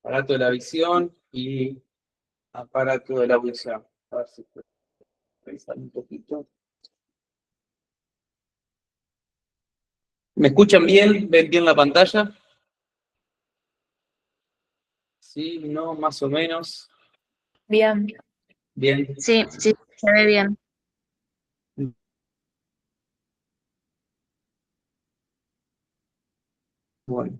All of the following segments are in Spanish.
aparato de la visión y aparato de la audición. A ver si puedo revisar un poquito. ¿Me escuchan bien? ¿Ven bien la pantalla? Sí, no, más o menos. Bien, Bien. sí, sí, se ve bien. Bueno.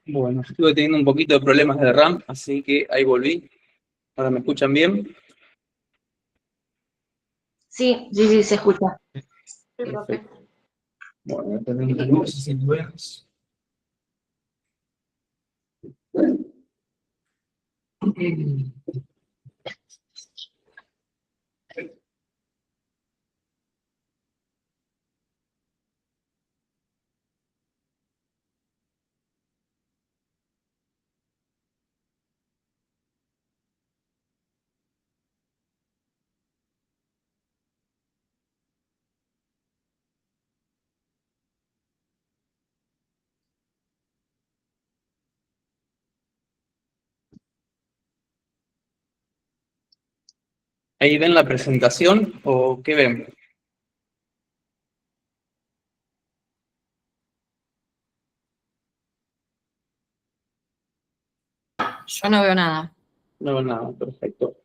Bueno, estuve teniendo un poquito de problemas de RAM, así que ahí volví. ¿Ahora me escuchan bien? Sí, sí, sí, se escucha. Perfecto. Bueno, tenemos si vemos. ¿Ahí ven la presentación o qué ven? Yo no veo nada. No, nada, perfecto.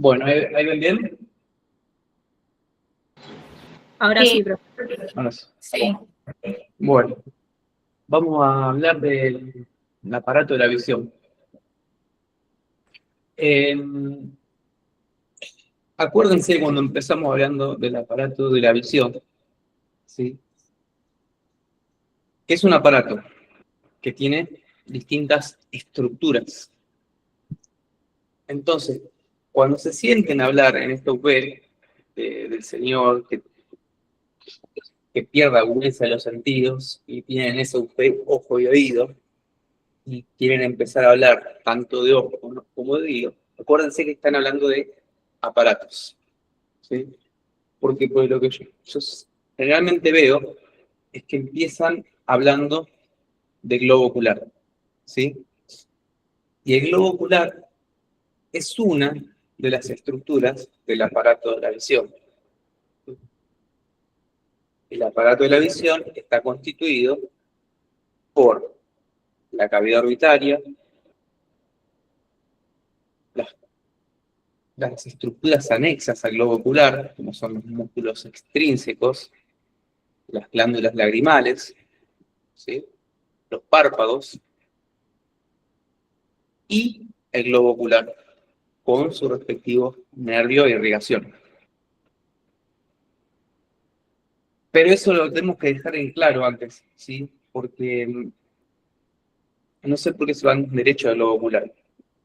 Bueno, ¿ahí ven bien? Ahora sí, profe. Ahora sí. Sí. Bueno, vamos a hablar del aparato de la visión. Acuérdense cuando empezamos hablando del aparato de la visión, ¿sí? Que es un aparato que tiene distintas estructuras. Entonces, cuando se sienten a hablar en esta UP del señor que pierda agudeza de los sentidos y tienen esa UP ojo y oído, y quieren empezar a hablar tanto de ojo como de oído, acuérdense que están hablando de aparatos, ¿sí? Porque pues, lo que yo generalmente veo es que empiezan hablando de globo ocular, ¿sí? Y el globo ocular es una de las estructuras del aparato de la visión. El aparato de la visión está constituido por la cavidad orbitaria, las estructuras anexas al globo ocular, como son los músculos extrínsecos, las glándulas lagrimales, ¿sí? Los párpados y el globo ocular, con su respectivo nervio e irrigación. Pero eso lo tenemos que dejar en claro antes, ¿sí? Porque no sé por qué se van derecho al globo ocular.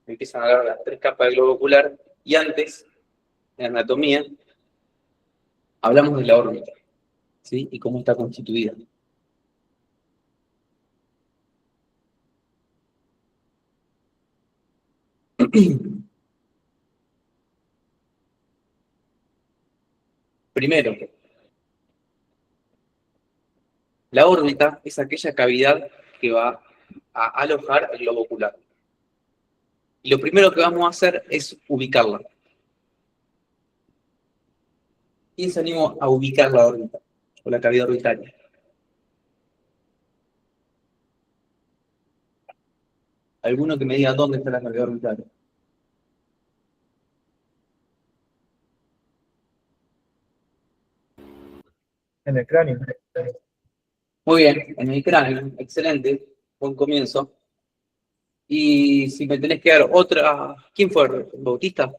Empiezan a hablar de las 3 capas del globo ocular y antes, en anatomía, hablamos de la órbita, ¿sí? Y cómo está constituida. Primero, la órbita es aquella cavidad que va a alojar el globo ocular. Y lo primero que vamos a hacer es ubicarla. ¿Quién se anima a ubicar la órbita o la cavidad orbitaria? ¿Alguno que me diga dónde está la cavidad orbitaria? En el cráneo. Muy bien, en el cráneo, excelente, buen comienzo. Y si me tenés que dar otra, ¿quién fue? ¿Bautista?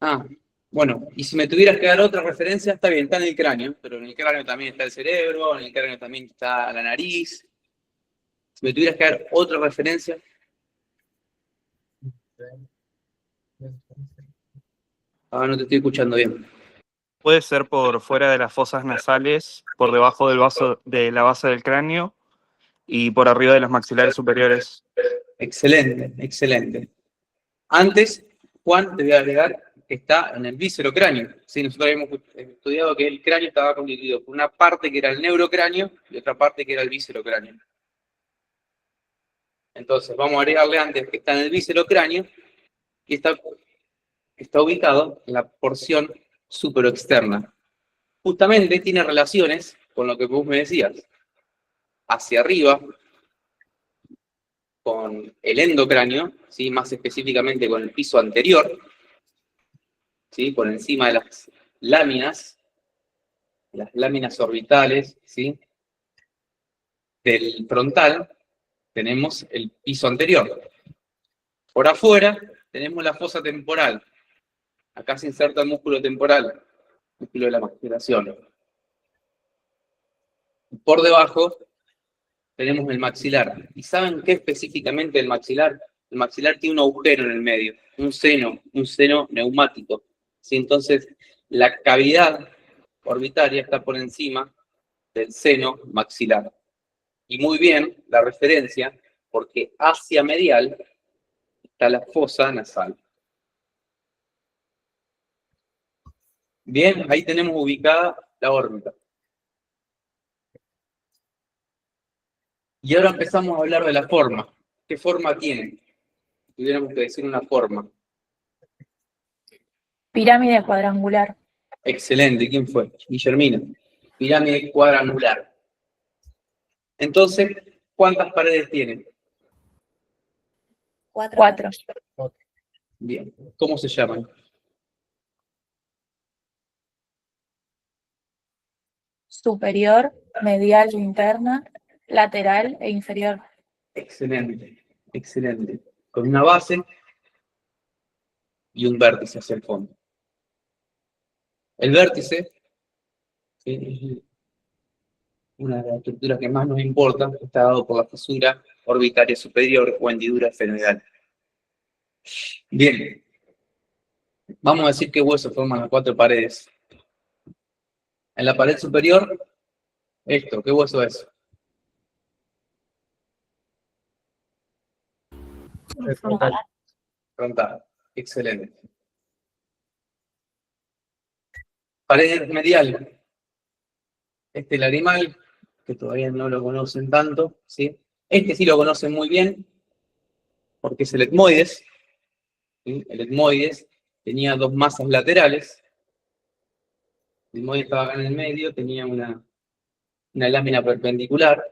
Ah, bueno, y si me tuvieras que dar otra referencia, está bien, está en el cráneo, pero en el cráneo también está el cerebro, en el cráneo también está la nariz. Si me tuvieras que dar otra referencia, no te estoy escuchando bien. Puede ser por fuera de las fosas nasales, por debajo del vaso, de la base del cráneo y por arriba de las maxilares superiores. Excelente, excelente. Antes, Juan, te voy a agregar que está en el viscerocráneo. Sí, nosotros habíamos estudiado que el cráneo estaba constituido por una parte que era el neurocráneo y otra parte que era el viscerocráneo. Entonces, vamos a agregarle antes que está en el viscerocráneo y está ubicado en la porción superoexterna. Justamente tiene relaciones con lo que vos me decías. Hacia arriba, con el endocráneo, ¿sí? Más específicamente con el piso anterior, ¿sí? Por encima de las láminas orbitales, ¿sí? Del frontal, tenemos el piso anterior. Por afuera, tenemos la fosa temporal. Acá se inserta el músculo temporal, músculo de la masticación. Por debajo, tenemos el maxilar. ¿Y saben qué específicamente el maxilar? El maxilar tiene un agujero en el medio, un seno neumático. ¿Sí? Entonces, la cavidad orbitaria está por encima del seno maxilar. Y muy bien la referencia, porque hacia medial está la fosa nasal. Bien, ahí tenemos ubicada la órbita. Y ahora empezamos a hablar de la forma. ¿Qué forma tiene? Tuviéramos que decir una forma. Pirámide cuadrangular. Excelente, ¿quién fue? Guillermina. Pirámide cuadrangular. Entonces, ¿cuántas paredes tiene? 4. Bien. ¿Cómo se llaman? Superior, medial o interna, lateral e inferior. Excelente, excelente. Con una base y un vértice hacia el fondo. El vértice, ¿sí?, es una de las estructuras que más nos importa, está dado por la fisura orbitaria superior o hendidura esfenoidal. Bien, vamos a decir qué huesos forman las 4 paredes. En la pared superior, esto, ¿qué hueso es? El frontal. Frontal. Excelente. Pared medial. Este lagrimal, que todavía no lo conocen tanto, ¿sí? Este sí lo conocen muy bien, porque es el etmoides, ¿sí? El etmoides tenía 2 masas laterales. El etmoides estaba acá en el medio, tenía una lámina perpendicular,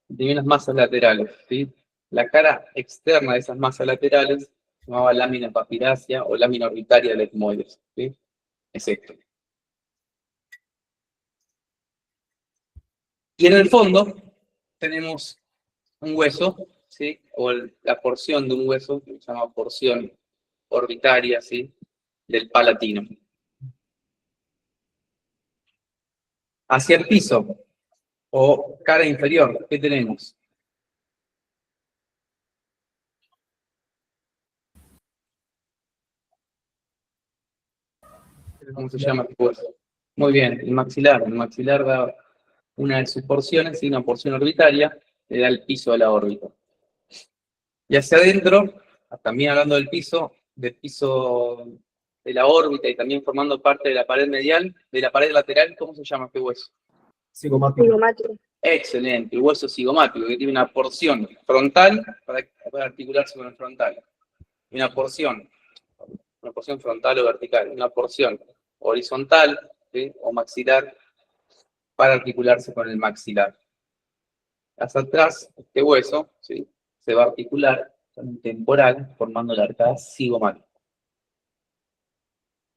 y tenía unas masas laterales, ¿sí? La cara externa de esas masas laterales se llamaba lámina papirácea o lámina orbitaria del etmoides, ¿sí? Es esto. Y en el fondo tenemos un hueso, ¿sí? O la porción de un hueso, que se llama porción orbitaria, ¿sí?, del palatino. Hacia el piso, o cara inferior, ¿qué tenemos? ¿Cómo se llama este hueso? Muy bien, el maxilar. El maxilar da una de sus porciones, ¿sí?, una porción orbitaria, le da el piso a la órbita. Y hacia adentro, también hablando del piso de la órbita y también formando parte de la pared medial, de la pared lateral, ¿cómo se llama este hueso? Cigomático. Excelente, el hueso cigomático, que tiene una porción frontal para articularse con el frontal, y una porción frontal o vertical, una porción horizontal, ¿sí?, o maxilar para articularse con el maxilar. Hacia atrás, este hueso, ¿sí?, se va a articular con el temporal, formando la arcada cigomática.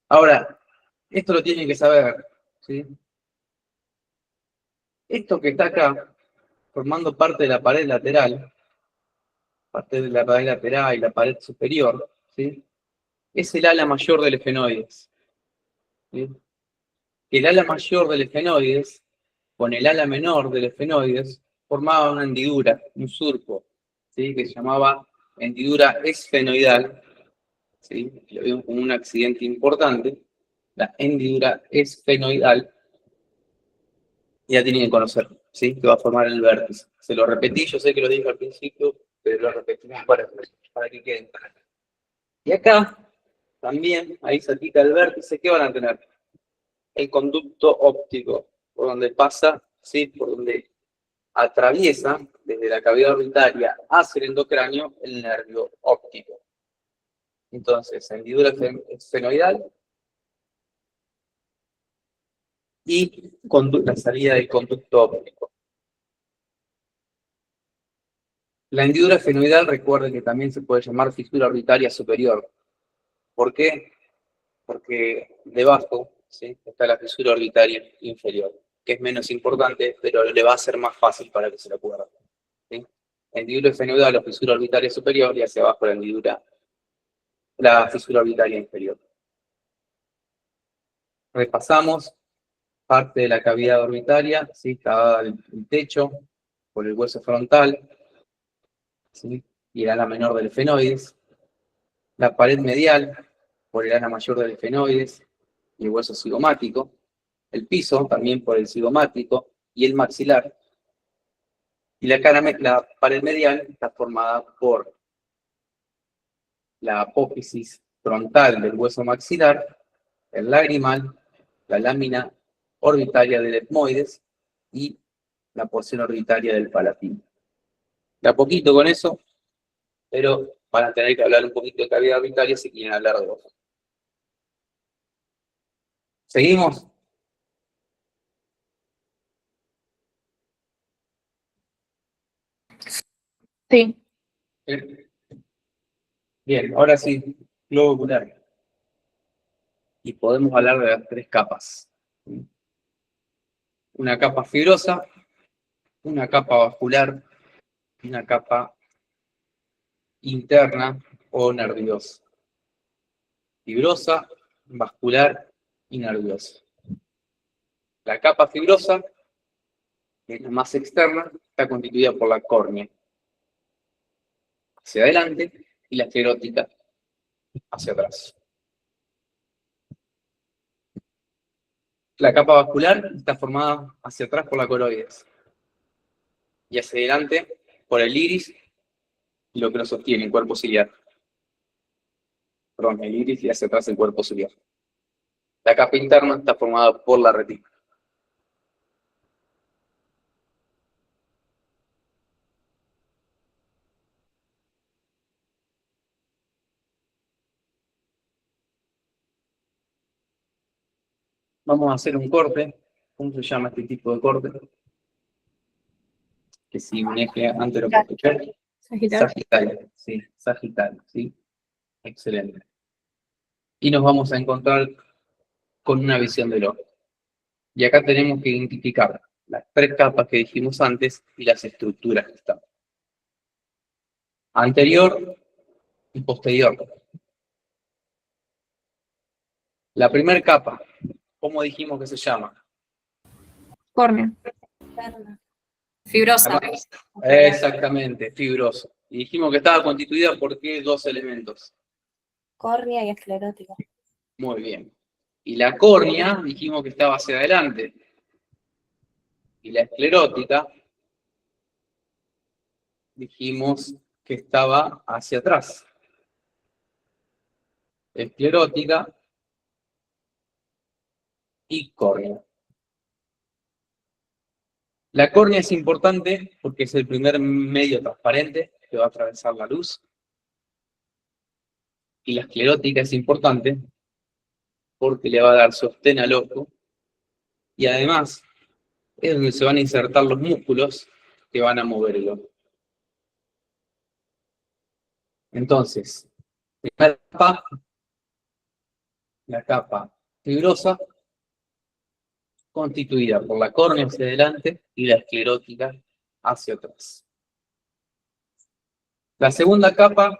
Ahora, esto lo tienen que saber, ¿sí? Esto que está acá, formando parte de la pared lateral, y la pared superior, ¿sí?, es el ala mayor del efenoides, ¿sí? El ala mayor del efenoides con el ala menor del efenoides formaba una hendidura, un surco, ¿sí?, que se llamaba hendidura esfenoidal, ¿sí? Lo vimos como un accidente importante, la hendidura esfenoidal, ya tienen que conocer, ¿sí?, que va a formar el vértice. Se lo repetí, yo sé que lo dije al principio, pero lo repetimos para que queden. Y acá también, ahí cerquita del vértice, ¿qué van a tener? El conducto óptico, por donde pasa, ¿sí?, por donde atraviesa desde la cavidad orbitaria hacia el endocráneo el nervio óptico. Entonces, hendidura esfenoidal y la salida del conducto óptico. La hendidura esfenoidal, recuerden que también se puede llamar fisura orbitaria superior. ¿Por qué? Porque debajo, ¿sí?, está la fisura orbitaria inferior, que es menos importante, pero le va a ser más fácil para que se lo acuerden, ¿sí? Hendidura esfenoidal o fisura orbitaria superior, y hacia abajo la fisura orbitaria inferior. Repasamos parte de la cavidad orbitaria, ¿sí?, está el techo por el hueso frontal, ¿sí?, y el ala menor del efenoides, la pared medial por el ala mayor del efenoides y el hueso cigomático, el piso también por el cigomático y el maxilar, y la pared medial está formada por la apófisis frontal del hueso maxilar, el lagrimal, la lámina orbitaria del etmoides y la porción orbitaria del palatino. De a poquito con eso, pero van a tener que hablar un poquito de cavidad orbitaria si quieren hablar de ojo. ¿Seguimos? Sí. Bien, ahora sí, globo ocular. Y podemos hablar de las tres capas. Una capa fibrosa, una capa vascular, y una capa interna o nerviosa. Fibrosa, vascular y nerviosa. La capa fibrosa, que es la más externa, está constituida por la córnea hacia adelante y la esclerótica hacia atrás. La capa vascular está formada hacia atrás por la coroides y hacia adelante por el iris y lo que lo sostiene, el cuerpo ciliar. Perdón, el iris y hacia atrás el cuerpo ciliar. La capa interna está formada por la retina. Vamos a hacer un corte. ¿Cómo se llama este tipo de corte? Que si un eje anteroposterior. Sagital, sí, sagital, sí. Excelente. Y nos vamos a encontrar con una visión del ojo. Y acá tenemos que identificar las tres capas que dijimos antes y las estructuras que están. Anterior y posterior. La primera capa, ¿cómo dijimos que se llama? Córnea. Fibrosa. Exactamente, fibrosa. Y dijimos que estaba constituida por ¿qué dos elementos? Córnea y esclerótica. Muy bien. Y la córnea, dijimos que estaba hacia adelante. Y la esclerótica, dijimos que estaba hacia atrás. Esclerótica y córnea. La córnea es importante porque es el primer medio transparente que va a atravesar la luz. Y la esclerótica es importante porque le va a dar sostén al ojo. Y además es donde se van a insertar los músculos que van a mover el ojo. Entonces, primera capa, la capa fibrosa, constituida por la córnea hacia adelante y la esclerótica hacia atrás. La segunda capa,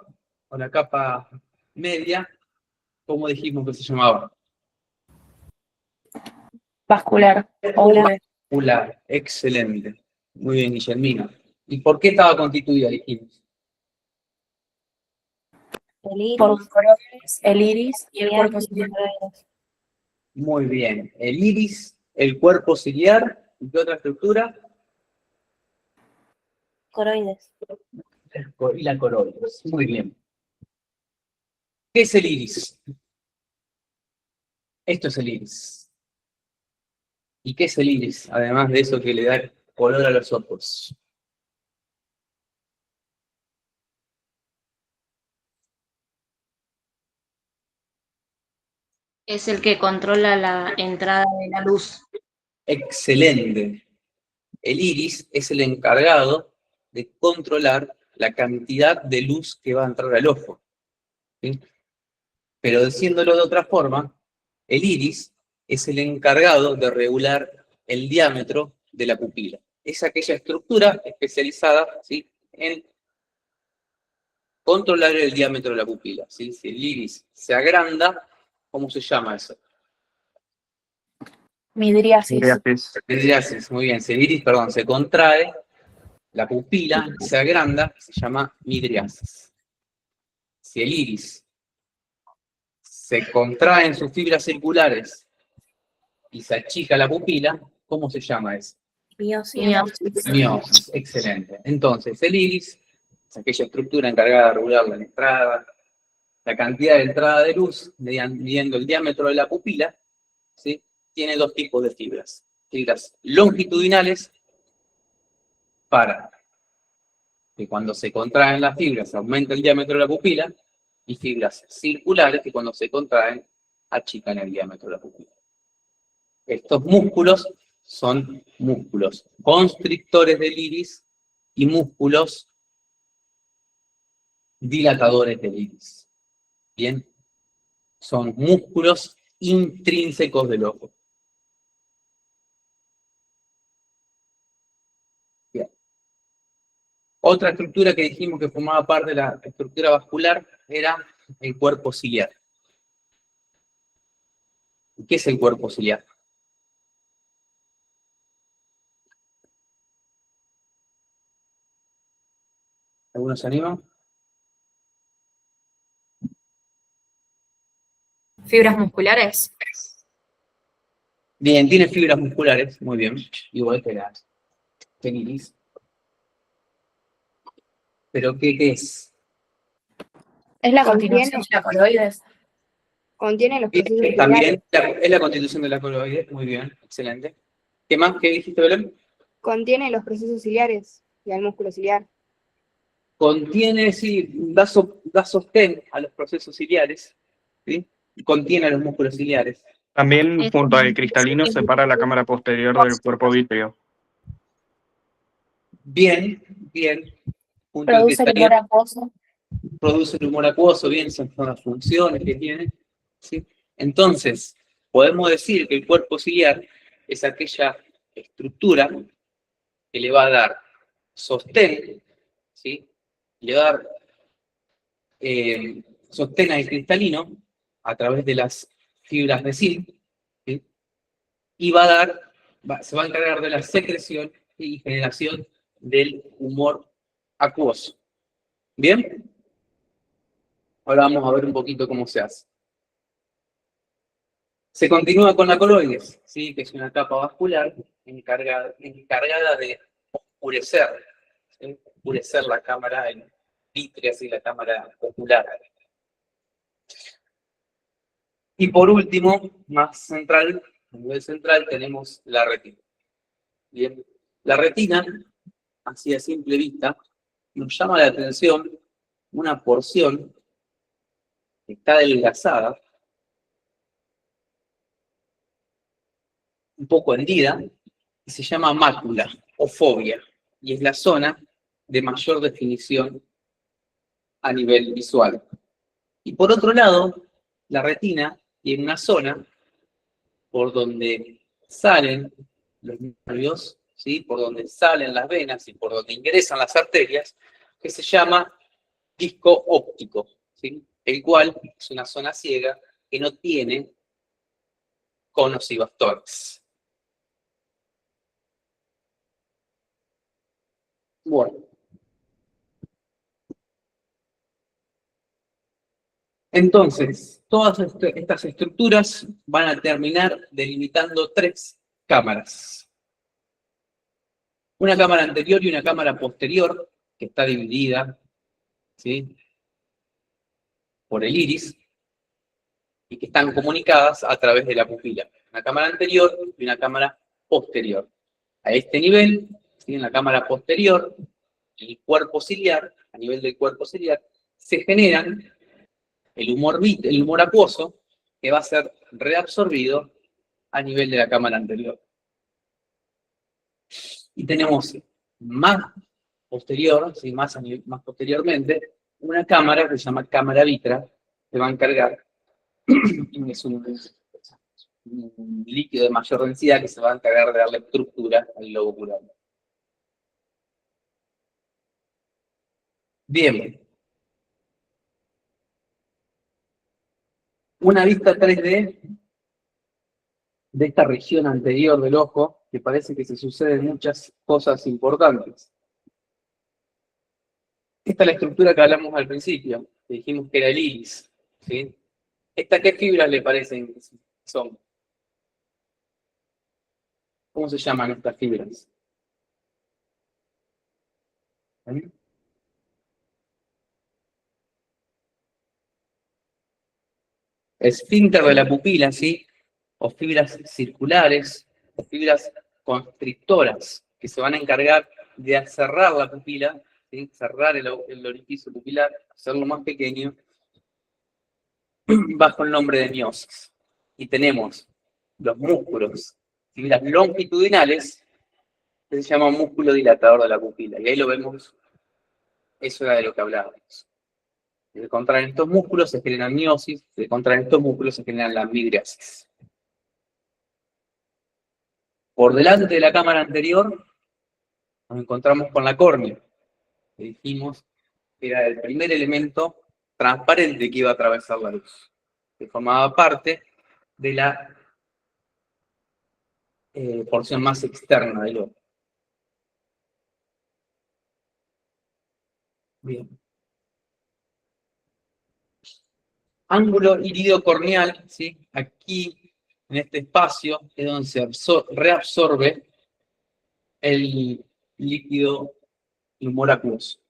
o la capa media, ¿cómo dijimos que se llamaba? Vascular. Vascular, excelente. Muy bien, Guillermina. ¿Y por qué estaba constituida, dijimos? El iris. Por los coroides, el iris y el cuerpo ciliar. Muy bien. El iris, el cuerpo ciliar, ¿y qué otra estructura? Coroides. Y la coroides. Muy bien. ¿Qué es el iris? Esto es el iris. ¿Y qué es el iris? Además de eso que le da color a los ojos. Es el que controla la entrada de la luz. Excelente. El iris es el encargado de controlar la cantidad de luz que va a entrar al ojo. ¿Sí? Pero diciéndolo de otra forma, el iris es el encargado de regular el diámetro de la pupila. Es aquella estructura especializada, ¿sí?, en controlar el diámetro de la pupila. ¿Sí? Si el iris se agranda, ¿cómo se llama eso? Midriasis. Midriasis, muy bien. Si el iris, perdón, se contrae, la pupila se agranda, se llama midriasis. Si el iris se contrae en sus fibras circulares y se achica la pupila, ¿cómo se llama eso? Miosis. Miosis, excelente. Entonces, el iris es aquella estructura encargada de regular la entrada, la cantidad de entrada de luz, midiendo el diámetro de la pupila, ¿sí? Tiene dos tipos de fibras. Fibras longitudinales, para que cuando se contraen las fibras aumenta el diámetro de la pupila, y fibras circulares que cuando se contraen achican el diámetro de la pupila. Estos músculos son músculos constrictores del iris y músculos dilatadores del iris. Bien, son músculos intrínsecos del ojo. Bien. Otra estructura que dijimos que formaba parte de la estructura vascular era el cuerpo ciliar. ¿Qué es el cuerpo ciliar? ¿Alguno se anima? Fibras musculares. Bien, tiene fibras musculares, muy bien, igual que las iris. ¿Pero qué es? Es la continuación de la coloides. Contiene los procesos También ciliares. es la constitución de la coloide, muy bien, excelente. ¿Qué más? ¿Qué dijiste, Belén? Contiene los procesos ciliares y al músculo ciliar. Contiene, sí, da sostén a los procesos ciliares, ¿sí? Contiene a los músculos ciliares. También junto al cristalino separa la cámara posterior del cuerpo vítreo. Bien, bien. Junto al Produce el cristalino, humor acuoso. produce el humor acuoso, bien, son las funciones que tiene, ¿sí? Entonces, podemos decir que el cuerpo ciliar es aquella estructura que le va a dar sostén, ¿sí? Le va a dar sostén al cristalino a través de las fibras de zinc, ¿sí? Y se va a encargar de la secreción y generación del humor acuoso. ¿Bien? Ahora vamos a ver un poquito cómo se hace. Se continúa con la coloides, ¿sí? Que es una capa vascular encargada de oscurecer, ¿sí? Oscurecer la cámara vítrea y la cámara ocular. Y por último, más central, a nivel central, tenemos la retina. Bien, la retina, así a simple vista, nos llama la atención una porción que está adelgazada, un poco hendida, y se llama mácula o fovea, y es la zona de mayor definición a nivel visual. Y por otro lado, la retina tiene una zona por donde salen los nervios, ¿sí? Por donde salen las venas y por donde ingresan las arterias, que se llama disco óptico, ¿sí? El cual es una zona ciega que no tiene conos y bastones. Bueno. Entonces, todas estas estructuras van a terminar delimitando tres cámaras. Una cámara anterior y una cámara posterior, que está dividida, ¿sí? Por el iris, y que están comunicadas a través de la pupila. Una cámara anterior y una cámara posterior. A este nivel, ¿sí? En la cámara posterior, el cuerpo ciliar, a nivel del cuerpo ciliar, se generan el humor acuoso, que va a ser reabsorbido a nivel de la cámara anterior. Y tenemos más posterior, ¿sí? más posteriormente, una cámara que se llama cámara vítrea, que va a encargar, es un líquido de mayor densidad que se va a encargar de darle estructura al globo ocular. Bien. Una vista 3D de esta región anterior del ojo, que parece que se suceden muchas cosas importantes. Esta es la estructura que hablamos al principio, que dijimos que era el iris, ¿sí? ¿Estas qué fibras le parecen que son? ¿Cómo se llaman estas fibras? ¿Sí? Esfínter de la pupila, ¿sí? O fibras circulares, o fibras constrictoras, que se van a encargar de cerrar la pupila, ¿sí? Cerrar el orificio pupilar, hacerlo más pequeño, bajo el nombre de miosis. Y tenemos los músculos, fibras longitudinales, que se llama músculo dilatador de la pupila. Y ahí lo vemos, eso era de lo que hablábamos. Se contraen estos músculos, se generan miosis, se contraen estos músculos, se generan la midriasis. Por delante de la cámara anterior nos encontramos con la córnea, que dijimos que era el primer elemento transparente que iba a atravesar la luz, que formaba parte de la porción más externa del ojo. Bien. Ángulo iridocorneal, ¿sí? Aquí, en este espacio, es donde se reabsorbe el líquido humor acuoso.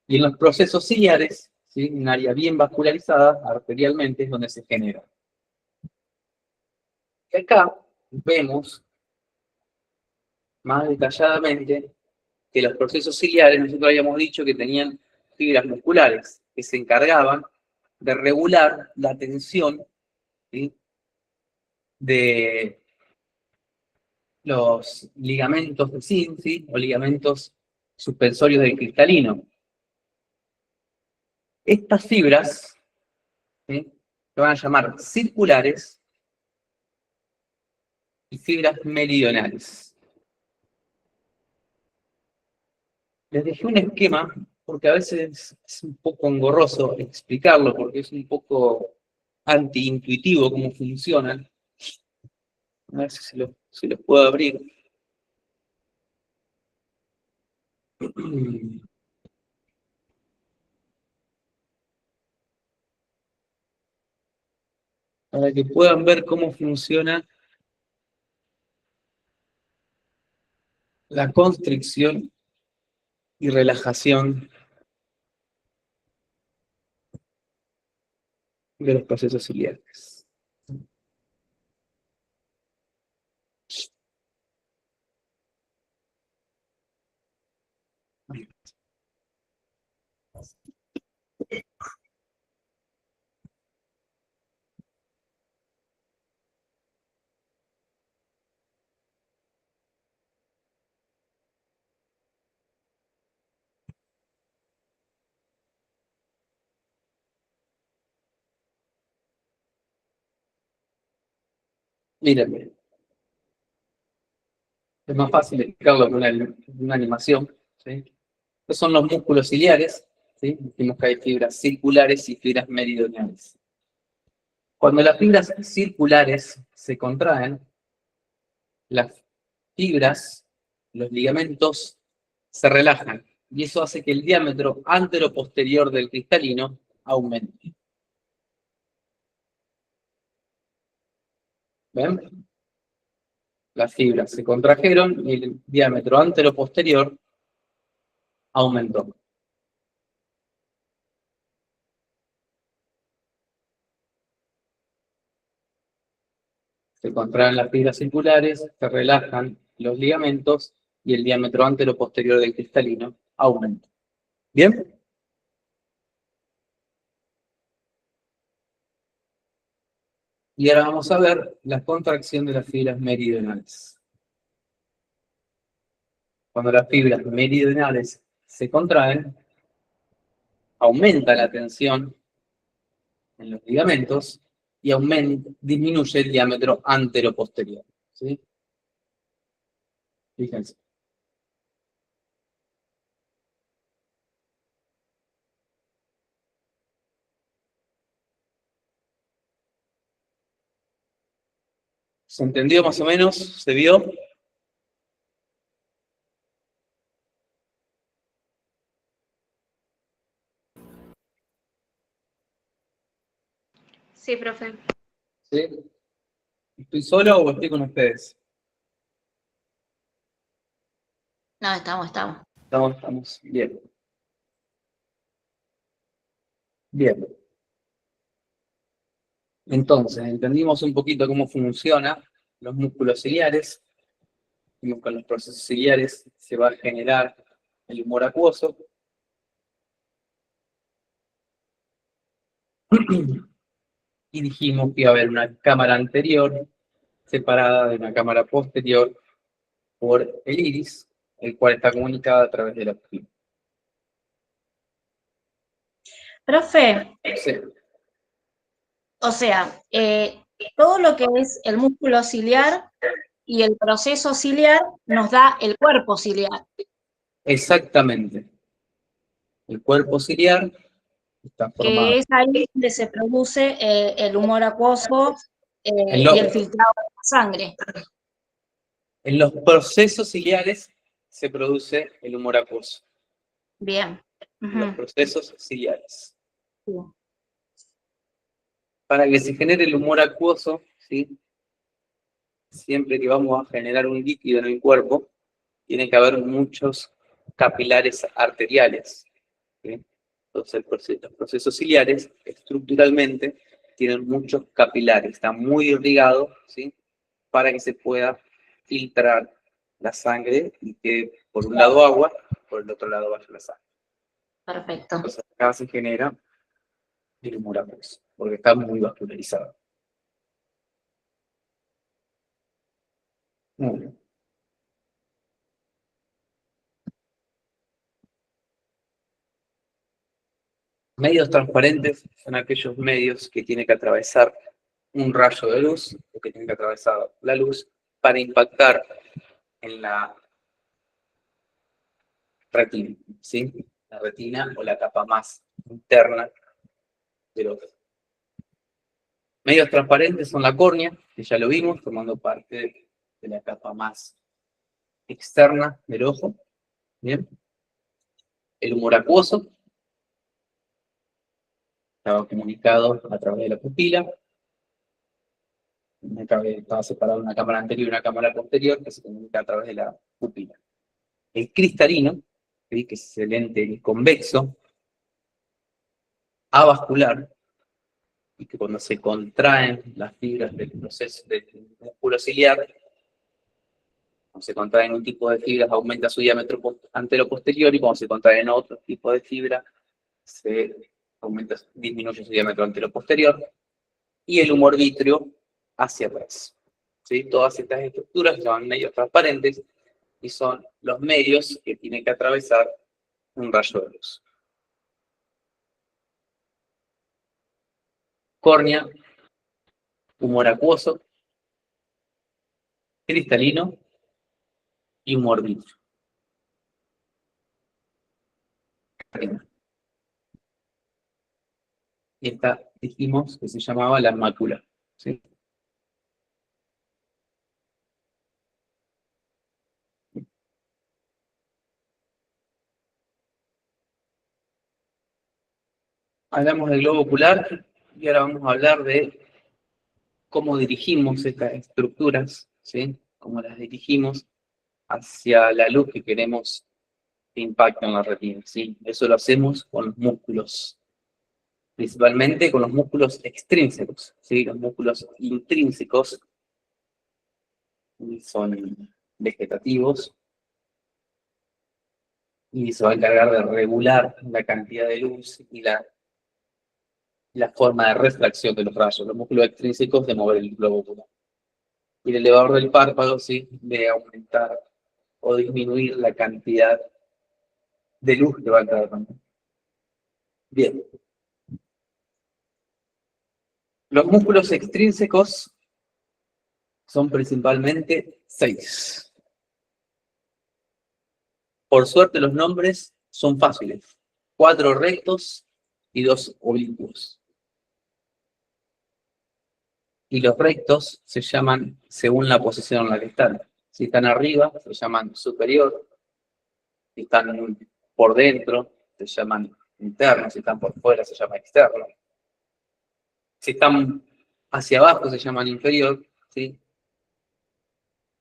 Y en los procesos ciliares, ¿sí? Un área bien vascularizada, arterialmente, es donde se genera. Y acá vemos más detalladamente que los procesos ciliares, nosotros habíamos dicho que tenían fibras musculares que se encargaban de regular la tensión, ¿sí? De los ligamentos de zinc, ¿sí? O ligamentos suspensorios del cristalino. Estas fibras, ¿sí? Se van a llamar circulares y fibras meridionales. Les dejé un esquema porque a veces es un poco engorroso explicarlo, porque es un poco antiintuitivo cómo funcionan. A ver si lo puedo abrir. Para que puedan ver cómo funciona la constricción y relajación de los procesos ciliares. Mírenme. Es más fácil explicarlo con una animación, ¿sí? Estos son los músculos ciliares, ¿sí? Dijimos que hay fibras circulares y fibras meridionales. Cuando las fibras circulares se contraen, las fibras, los ligamentos, se relajan. Y eso hace que el diámetro antero-posterior del cristalino aumente. ¿Ven? Las fibras se contrajeron y el diámetro antero-posterior aumentó. Se contraen las fibras circulares, se relajan los ligamentos y el diámetro antero-posterior del cristalino aumenta. ¿Bien? Y ahora vamos a ver la contracción de las fibras meridionales. Cuando las fibras meridionales se contraen, aumenta la tensión en los ligamentos y disminuye el diámetro antero-posterior. ¿Sí? Fíjense. ¿Se entendió más o menos? ¿Se vio? Sí, profe. ¿Sí? ¿Estoy solo o estoy con ustedes? No, estamos. Estamos. Bien. Bien. Entonces, entendimos un poquito cómo funcionan los músculos ciliares. Vimos que con los procesos ciliares se va a generar el humor acuoso. Y dijimos que iba a haber una cámara anterior separada de una cámara posterior por el iris, el cual está comunicada a través de la pupila. Profe, Sí. o sea, todo lo que es el músculo ciliar y el proceso ciliar nos da el cuerpo ciliar. Exactamente. El cuerpo ciliar está formado Que es ahí donde se produce el humor acuoso en, y el filtrado de la sangre. en los procesos ciliares se produce el humor acuoso. Bien. En los Ujú. procesos ciliares. Sí. Para que se genere el humor acuoso, ¿sí? Siempre que vamos a generar un líquido en el cuerpo, tiene que haber muchos capilares arteriales, ¿sí? Entonces, los procesos ciliares, estructuralmente, tienen muchos capilares, está muy irrigado, ¿sí? Para que se pueda filtrar la sangre y que por un lado agua, por el otro lado vaya la sangre. Perfecto. Entonces, acá se genera el humor acuoso, porque está muy vascularizado. Muy bien. Medios transparentes son aquellos medios que tienen que atravesar un rayo de luz, o que tienen que atravesar la luz para impactar en la retina, ¿sí? La retina o la capa más interna del ojo. Medios transparentes son la córnea, que ya lo vimos, formando parte de la capa más externa del ojo. Bien. El humor acuoso estaba comunicado a través de la pupila. Estaba separado una cámara anterior y una cámara posterior que se comunica a través de la pupila. El cristalino, ¿sí? Que es el lente convexo, avascular, y que cuando se contraen las fibras del proceso del músculo ciliar, cuando se contraen un tipo de fibras aumenta su diámetro antero-posterior, y cuando se contraen otro tipo de fibra disminuye su diámetro antero-posterior, y el humor vítreo hacia atrás. ¿Sí? Todas estas estructuras se llaman medios transparentes y son los medios que tienen que atravesar un rayo de luz. Córnea, humor acuoso, cristalino y humor vítreo. Y esta dijimos que se llamaba la mácula. ¿Sí? Hablamos del globo ocular y ahora vamos a hablar de cómo dirigimos estas estructuras, ¿sí? Cómo las dirigimos hacia la luz que queremos que impacte en la retina, ¿sí? Eso lo hacemos con los músculos, principalmente con los músculos extrínsecos, ¿sí? Los músculos intrínsecos son vegetativos y se va a encargar de regular la cantidad de luz y la forma de refracción de los rayos. Los músculos extrínsecos de mover el globo ocular. Y el elevador del párpado, sí, de aumentar o disminuir la cantidad de luz que va a entrar también. Bien. Los músculos extrínsecos son principalmente 6. Por suerte los nombres son fáciles. 4 rectos y 2 oblicuos. Y los rectos se llaman según la posición en la que están. Si están arriba, se llaman superior. Si están por dentro, se llaman interno. Si están por fuera, se llama externo. Si están hacia abajo, se llaman inferior, ¿sí?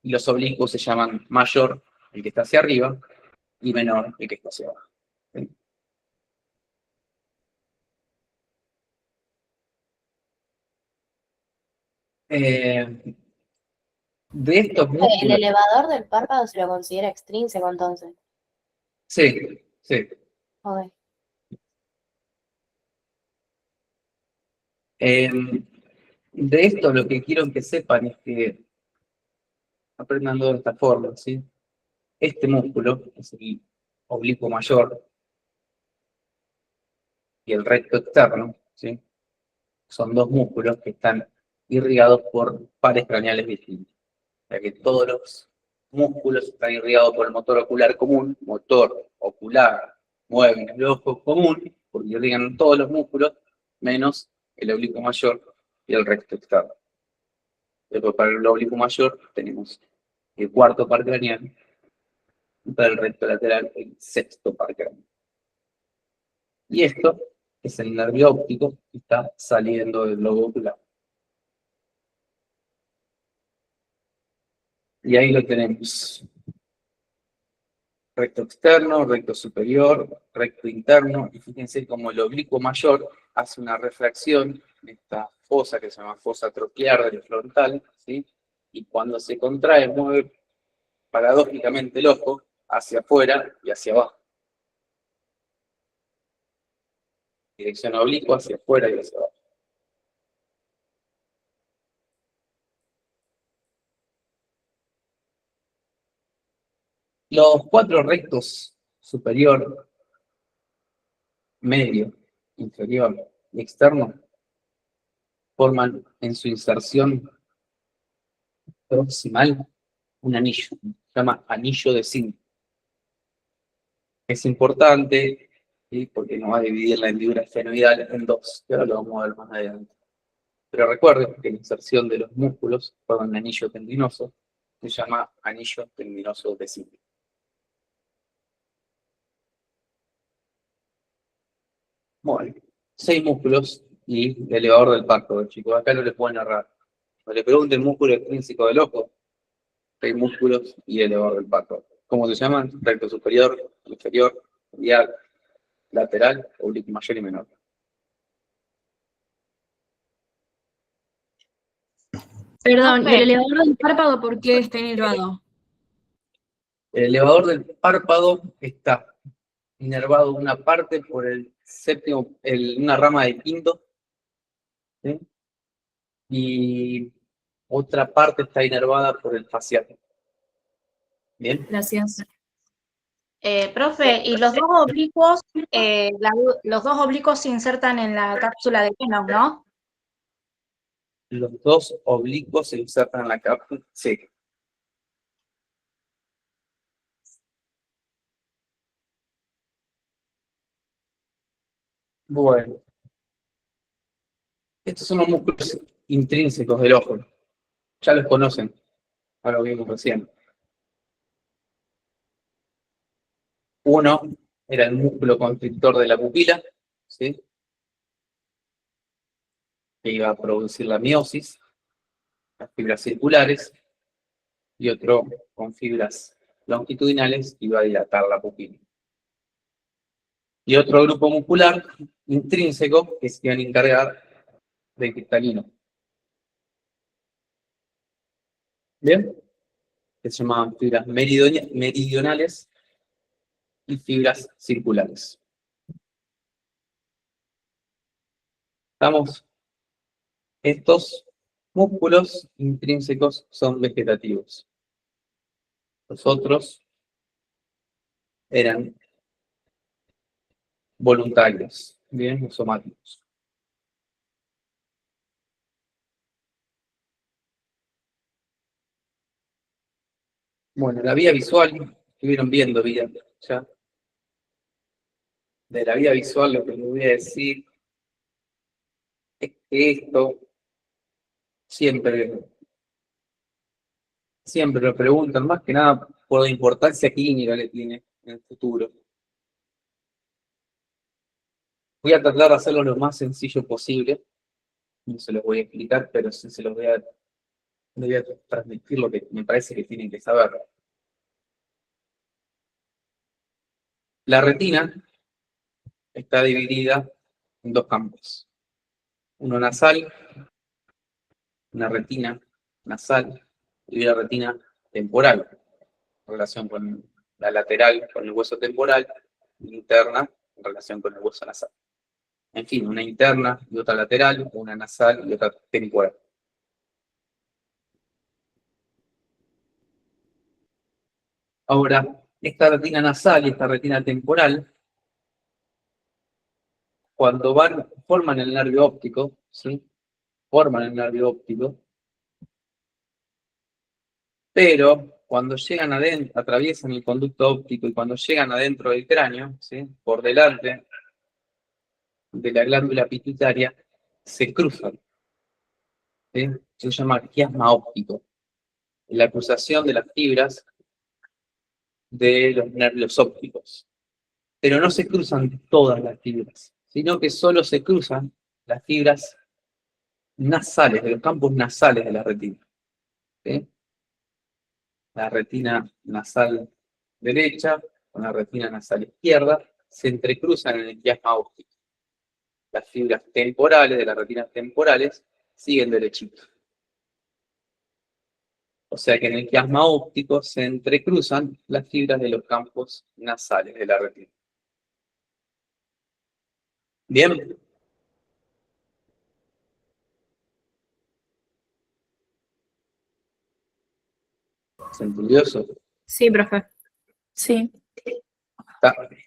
Y los oblicuos se llaman mayor, el que está hacia arriba, y menor, el que está hacia abajo. ¿Sí? De estos El músculos. elevador del párpado se lo considera extrínseco entonces. Sí, sí. Ok. De esto lo que quiero que sepan es que aprendan de esta forma, ¿sí? Este músculo es el oblicuo mayor. y el recto externo, ¿sí? Son dos músculos que están irrigados por pares craneales distintos. O sea que todos los músculos están irrigados por el motor ocular común, motor ocular, mueven el ojo común, porque irrigan todos los músculos, menos el oblicuo mayor y el recto externo. Después para el oblicuo mayor tenemos el cuarto par craneal y para el recto lateral el sexto par craneal. Y esto es el nervio óptico que está saliendo del globo ocular. Y ahí lo tenemos. Recto externo, recto superior, recto interno. Y fíjense cómo el oblicuo mayor hace una refracción en esta fosa que se llama fosa troquear del frontal, ¿sí? Y cuando se contrae, mueve paradójicamente el ojo hacia afuera y hacia abajo. Dirección oblicua hacia afuera y hacia abajo. Los cuatro rectos, superior, medio, inferior y externo, forman en su inserción proximal un anillo, se llama anillo de zinc. Es importante, ¿sí? Porque nos va a dividir la hendidura esfenoidal en dos, que ahora lo vamos a ver más adelante. Pero recuerden que la inserción de los músculos forma un anillo tendinoso, se llama anillo tendinoso de zinc. Bueno, 6 músculos y el elevador del párpado, chicos. Acá no le pueden errar. No le pregunten el músculo extrínseco del ojo, 6 músculos y el elevador del párpado. ¿Cómo se llaman? Recto superior, inferior, medial, lateral, oblicuo mayor y menor. Perdón, ¿y el elevador del párpado por qué está inervado? El elevador del párpado está inervado una parte por el séptimo, una rama del quinto, ¿sí? Y otra parte está inervada por el facial. ¿Bien? Gracias. Profe, y los dos oblicuos, los dos oblicuos se insertan en la cápsula de Lennox, ¿no? Los dos oblicuos se insertan en la cápsula. Sí. Bueno, estos son los músculos intrínsecos del ojo. Ya los conocen. Ahora lo vimos recién. Uno era el músculo constrictor de la pupila, ¿sí? Que iba a producir la miosis, las fibras circulares, y otro con fibras longitudinales que iba a dilatar la pupila. Y otro grupo muscular intrínseco que se iban a encargar del cristalino. ¿Bien? Que se llamaban fibras meridionales y fibras circulares. ¿Estamos? Estos músculos intrínsecos son vegetativos. Los otros eran voluntarios, bien, somáticos. Bueno, la vía visual, estuvieron viendo ya. De la vía visual lo que les voy a decir es que esto siempre lo preguntan, más que nada por la importancia clínica que tiene en el futuro. Voy a tratar de hacerlo lo más sencillo posible. No se los voy a explicar, pero sí se los voy a transmitir lo que me parece que tienen que saber. La retina está dividida en dos campos. Uno nasal, una retina nasal y una retina temporal, en relación con la lateral, con el hueso temporal, interna, en relación con el hueso nasal. En fin, una interna y otra lateral, una nasal y otra temporal. Ahora, esta retina nasal y esta retina temporal cuando forman el nervio óptico, ¿sí? Forman el nervio óptico, pero cuando llegan adentro, atraviesan el conducto óptico y cuando llegan adentro del cráneo, ¿sí? Por delante de la glándula pituitaria, se cruzan, ¿sí? Se llama quiasma óptico, la cruzación de las fibras de los nervios ópticos. Pero no se cruzan todas las fibras, sino que solo se cruzan las fibras nasales, de los campos nasales de la retina, ¿sí? La retina nasal derecha con la retina nasal izquierda se entrecruzan en el quiasma óptico. Las fibras temporales de las retinas temporales siguen derechito. O sea que en el quiasma óptico se entrecruzan las fibras de los campos nasales de la retina. ¿Bien? ¿Se entendió eso? Sí, profe. Sí.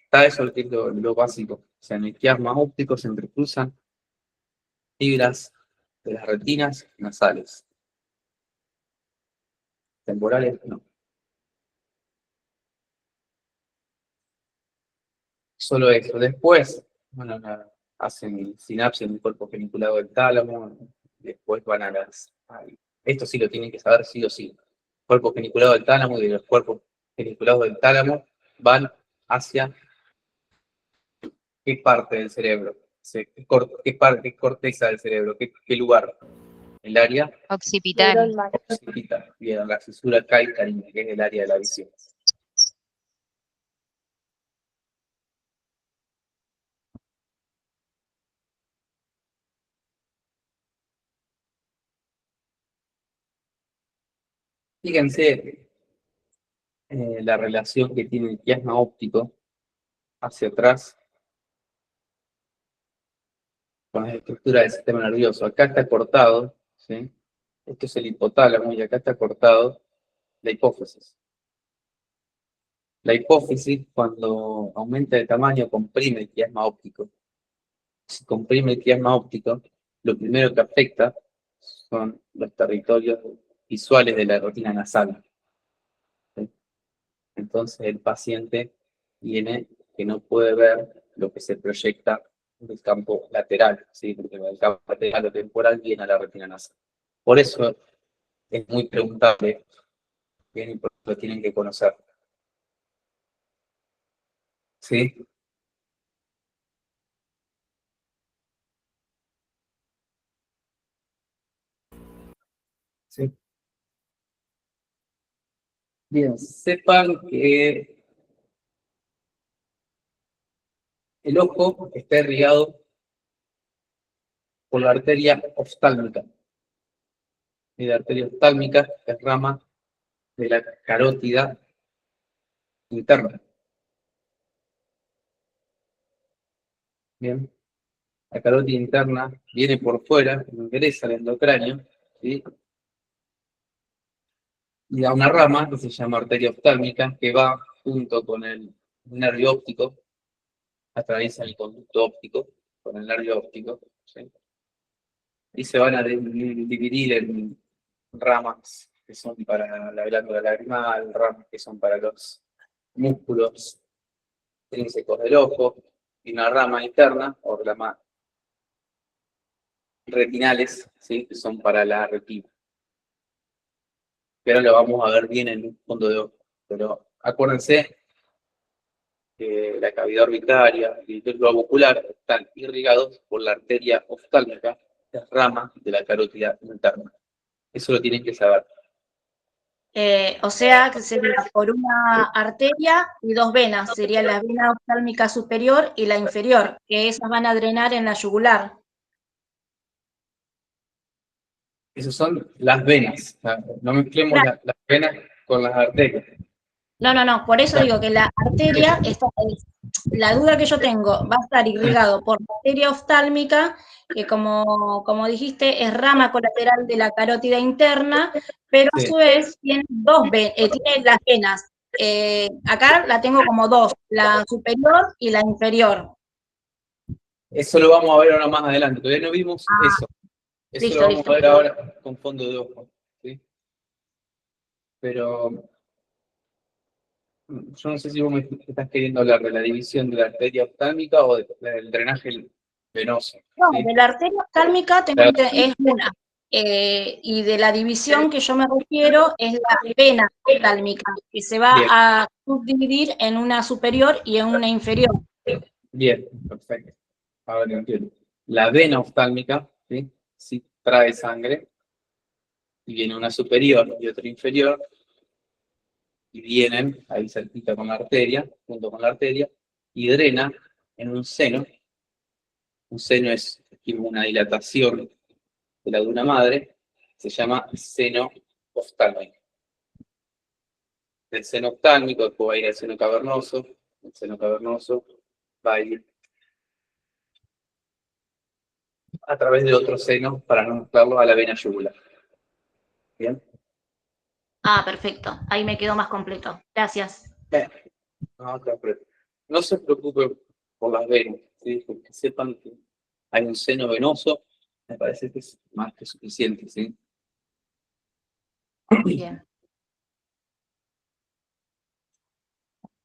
Está eso que es lo básico. O sea, en el quiasma óptico se entrecruzan fibras de las retinas nasales. Temporales, no. Solo eso. Después, bueno, hacen sinapsis en el cuerpo geniculado del tálamo. Después van a esto sí lo tienen que saber sí o sí. Cuerpo geniculado del tálamo y de los cuerpos geniculados del tálamo van hacia qué parte del cerebro. ¿Qué corteza del cerebro? ¿Qué lugar? El área Occipital. occipital. Bien, la fisura calcánea, que es el área de la visión. Fíjense la relación que tiene el quiasma óptico hacia atrás con la estructura del sistema nervioso. Acá está cortado, ¿sí? Esto es el hipotálamo y acá está cortado la hipófisis. La hipófisis, cuando aumenta de tamaño, comprime el quiasma óptico. Si comprime el quiasma óptico, lo primero que afecta son los territorios visuales de la retina nasal. ¿Sí? Entonces el paciente tiene que no puede ver lo que se proyecta del campo lateral, ¿sí? Porque el campo lateral o temporal viene a la retina nasal. Por eso es muy preguntable, bien, y por eso lo tienen que conocer. ¿Sí? Sí. Bien, sepan que el ojo está irrigado por la arteria oftálmica. Y la arteria oftálmica es rama de la carótida interna. Bien, la carótida interna viene por fuera, ingresa al endocráneo, ¿sí? Y da una rama que se llama arteria oftálmica que va junto con el nervio óptico, atraviesa el conducto óptico con el nervio óptico, ¿sí? Y se van a dividir en ramas que son para la glándula lagrimal, ramas que son para los músculos intrínsecos del ojo, y una rama interna, o ramas retinales, ¿sí? Que son para la retina. Pero lo vamos a ver bien en un fondo de ojo. Pero acuérdense que la cavidad orbitaria y el globo ocular están irrigados por la arteria oftálmica, la rama de la carótida interna. Eso lo tienen que saber. O sea, que sería por una arteria y dos venas. Sería la vena oftálmica superior y la inferior, que esas van a drenar en la yugular. Esas son las venas. No mezclemos Claro. las venas con las arterias. No, por eso digo que la arteria, la duda que yo tengo, va a estar irrigado por la arteria oftálmica, que como dijiste, es rama colateral de la carótida interna, pero a su vez tiene tiene las venas. Acá la tengo como dos, la superior y la inferior. Eso lo vamos a ver ahora más adelante. Todavía no vimos eso. Eso listo, lo vamos listo. a ver ahora con fondo de ojo. ¿Sí? Pero yo no sé si vos me estás queriendo hablar de la división de la arteria oftálmica o del drenaje venoso. No, ¿Sí? de la arteria oftálmica Claro. es una. Y de la división que yo me refiero es la vena oftálmica, que se va Bien. a subdividir en una superior y en una inferior. Bien, perfecto. Ahora lo entiendo. La vena oftálmica, ¿sí? Sí trae sangre y viene una superior y otra inferior y vienen ahí cerquita con la arteria, junto con la arteria, y drena en un seno. Un seno es una dilatación de la duna madre, se llama seno oftálmico. Del seno oftálmico después va a ir al seno cavernoso, el seno cavernoso va a ir a través de otro seno para no mezclarlo a la vena yugular. ¿Bien? Ah, perfecto. Ahí me quedó más completo. Gracias. No se preocupe por las venas, ¿sí? Porque sepan que hay un seno venoso, me parece que es más que suficiente, ¿sí? Bien.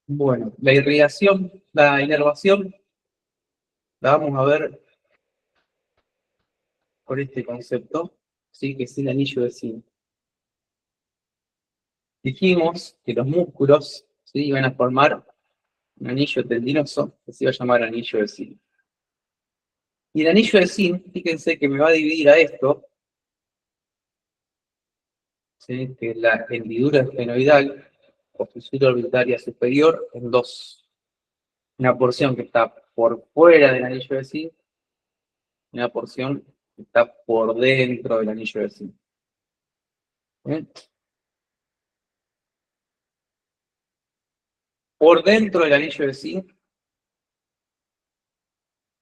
Bueno, la irrigación, la inervación, la vamos a ver por este concepto, ¿sí? Que es el anillo de zinc. Dijimos que los músculos, ¿sí? Iban a formar un anillo tendinoso que se iba a llamar anillo de zinc. Y el anillo de zinc, fíjense que me va a dividir a esto, ¿sí? Que es la hendidura esfenoidal o fisura orbitaria superior en dos. Una porción que está por fuera del anillo de zinc y una porción que está por dentro del anillo de zinc. ¿Bien? Por dentro del anillo de zinc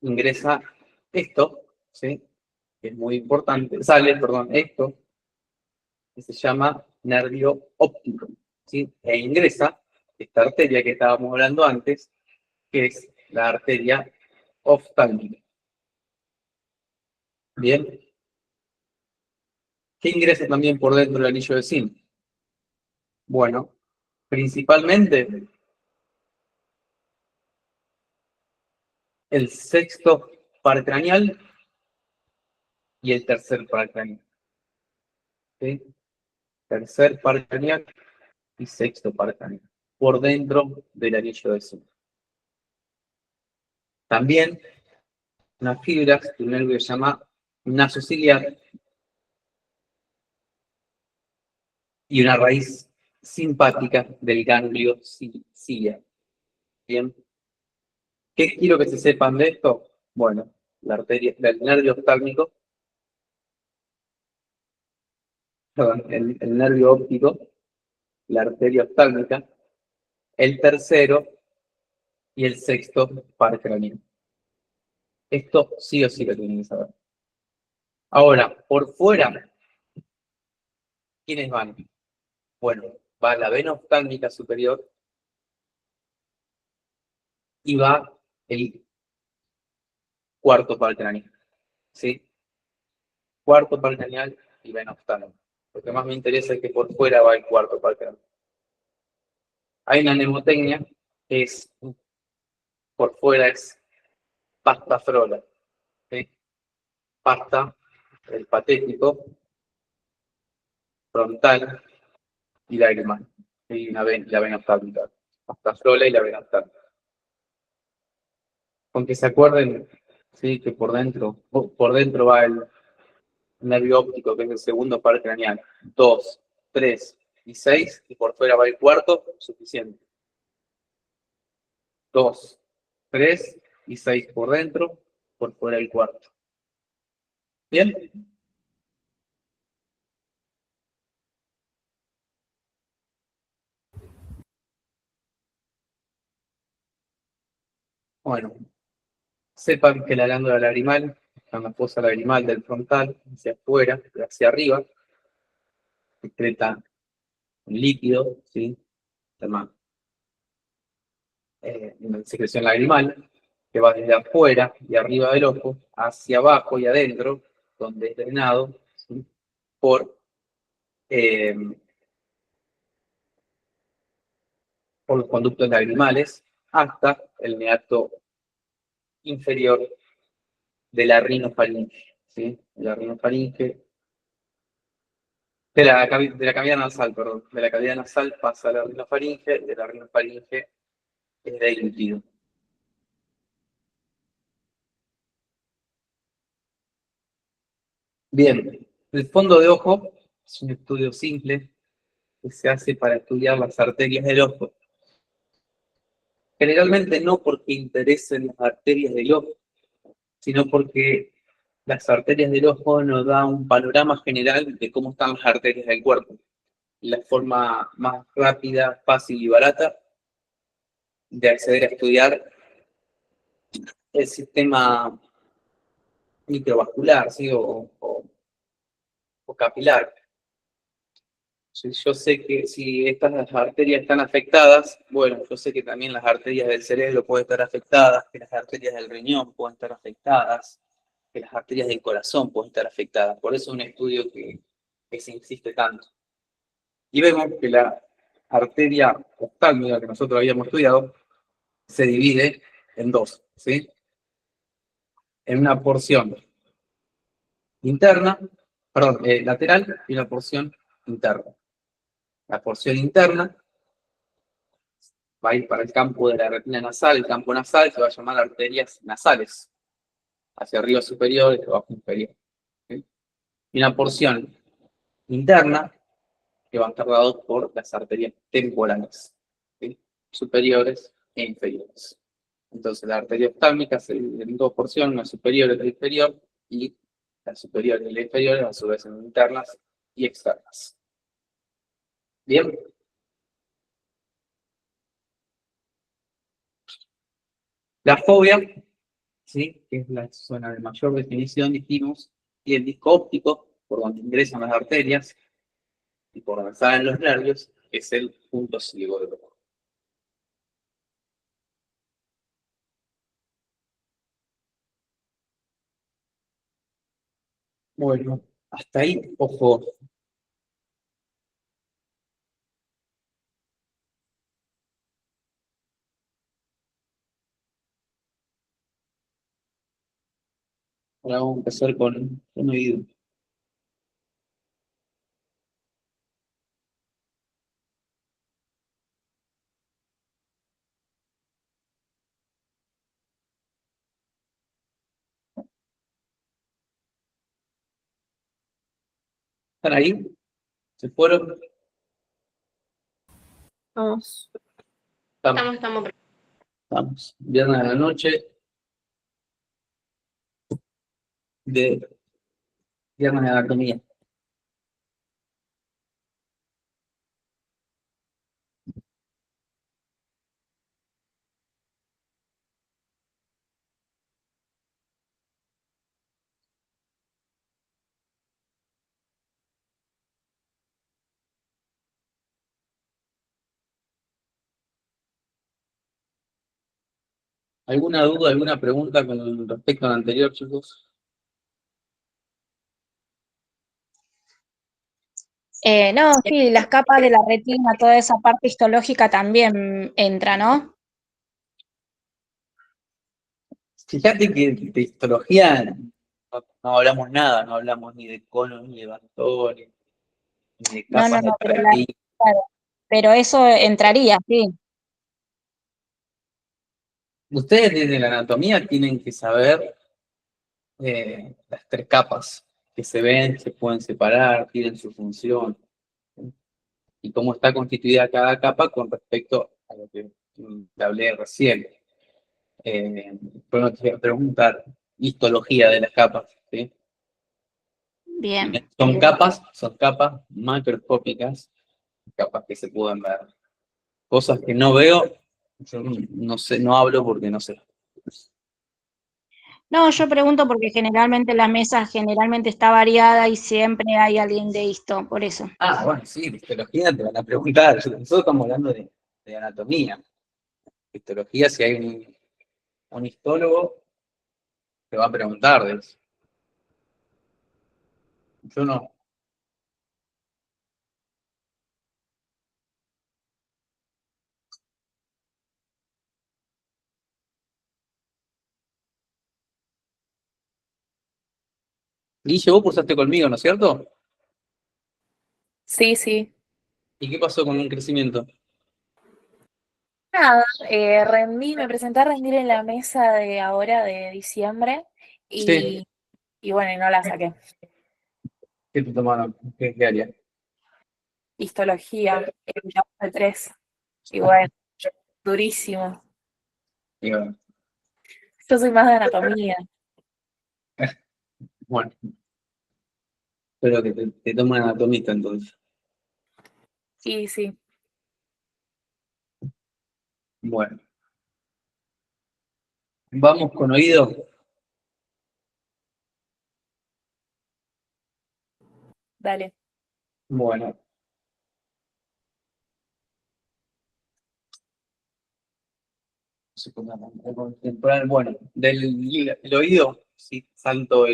ingresa esto, ¿sí? Que es muy importante, sale, perdón, esto, que se llama nervio óptico, ¿sí? E ingresa esta arteria que estábamos hablando antes, que es la arteria oftálmica. Bien. ¿Qué ingresa también por dentro del anillo de zinc? Bueno, principalmente el sexto par craneal y el tercer par craneal. ¿Sí? Tercer par craneal y sexto par craneal, por dentro del anillo de zinc. También unas fibras de un nervio que se llama nasociliar y una raíz simpática del ganglio ciliar. Bien. ¿Qué quiero que se sepan de esto? Bueno, la arteria, el nervio oftálmico, perdón, el nervio óptico, la arteria oftálmica, el tercero y el sexto par craneal. Esto sí o sí lo tienen que saber. Ahora, por fuera, ¿quiénes van? Bueno, va la vena oftálmica superior y va el cuarto par craneal. ¿Sí? Cuarto par craneal y vena oftálmica. Lo que más me interesa es que por fuera va el cuarto par craneal. Hay una mnemotecnia que es, por fuera es pasta frola. ¿Sí? Pasta, el patético, frontal y lagrimal. Y la vena oftálmica. Pasta frola y la vena oftálmica. Con que se acuerden, ¿sí? Que por dentro va el nervio óptico, que es el segundo par craneal. 2, 3 y 6, y por fuera va el cuarto, suficiente. 2, 3 y 6 por dentro, por fuera el cuarto. ¿Bien? Bueno, sepan que la glándula lagrimal está en la fosa lagrimal del frontal, hacia afuera, hacia arriba, secreta un líquido, ¿sí? Se llama secreción lagrimal, que va desde afuera y arriba del ojo hacia abajo y adentro, donde es drenado, ¿sí? eh, por los conductos lagrimales hasta el meato inferior de la rinofaringe, ¿sí? De la rinofaringe, de la cavidad nasal, perdón. De la cavidad nasal pasa a la rinofaringe, de la rinofaringe es deglutido. Bien, el fondo de ojo es un estudio simple que se hace para estudiar las arterias del ojo. Generalmente no porque interesen las arterias del ojo, sino porque las arterias del ojo nos dan un panorama general de cómo están las arterias del cuerpo. La forma más rápida, fácil y barata de acceder a estudiar el sistema microvascular, ¿sí? o capilar. Yo sé que si estas arterias están afectadas, bueno, yo sé que también las arterias del cerebro pueden estar afectadas, que las arterias del riñón pueden estar afectadas, que las arterias del corazón pueden estar afectadas. Por eso es un estudio que se insiste tanto. Y vemos que la arteria oftálmica que nosotros habíamos estudiado se divide en dos, ¿sí? En una porción interna, perdón, lateral y una porción interna. La porción interna va a ir para el campo de la retina nasal, el campo nasal se va a llamar arterias nasales, hacia arriba superior y abajo inferior. ¿Sí? Y una porción interna que va a estar dado por las arterias temporales, ¿sí? Superiores e inferiores. Entonces la arteria oftálmica se divide en dos porciones, una superior y la inferior, y las superiores y las inferiores a su vez son internas y externas. Bien. La fobia, ¿sí? Que es la zona de mayor definición, dijimos, y el disco óptico, por donde ingresan las arterias y por donde salen los nervios, es el punto ciego del ojo. Bueno, hasta ahí, ojo. Ahora vamos a empezar con oído. ¿Están ahí? ¿Se fueron? Vamos. Estamos. Viernes de la noche. De viernes de anatomía. ¿Alguna duda, alguna pregunta con respecto al anterior, chicos? No, sí, las capas de la retina, toda esa parte histológica también entra, ¿no? Fíjate que de histología no hablamos nada, no hablamos ni de conos, ni de bastones, ni de No, capas de pero, retina. claro, pero eso entraría, sí. Ustedes desde la anatomía tienen que saber las tres capas que se ven, se pueden separar, tienen su función, ¿sí? Y cómo está constituida cada capa con respecto a lo que te hablé recién. Pero te voy a preguntar, histología de las capas, ¿sí? Bien. Son capas macroscópicas, capas que se pueden ver. Cosas que no veo, yo no sé, no hablo porque no sé. No, yo pregunto porque generalmente la mesa generalmente está variada y siempre hay alguien de histo, por eso. Ah, bueno, sí, de histología te van a preguntar. Nosotros estamos hablando de anatomía. Histología, si hay un histólogo te va a preguntar de eso. Yo no. Guille, vos cursaste conmigo, ¿no es cierto? Sí, sí. ¿Y qué pasó con un crecimiento? Nada, me presenté a rendir en la mesa de ahora de diciembre Sí. y bueno, y no la saqué. ¿Qué te tomaron? ¿Qué área? Histología, de 3. Y bueno, durísimo. Y bueno, Yo soy más de anatomía. bueno, espero que te tomen anatomista entonces. Sí, sí. Bueno, vamos con oído. Dale. Bueno, temporal, bueno, del oído, sí, tanto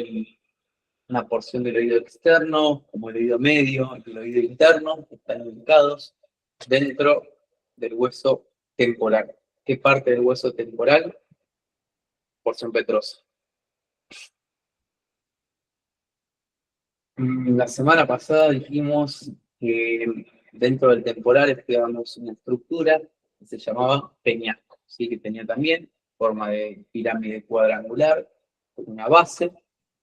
una porción del oído externo como el oído medio, el oído interno, están ubicados dentro del hueso temporal. ¿Qué parte del hueso temporal? Porción petrosa. La semana pasada dijimos que dentro del temporal estudiábamos una estructura que se llamaba peñasco, ¿sí? Que tenía también forma de pirámide cuadrangular, con una base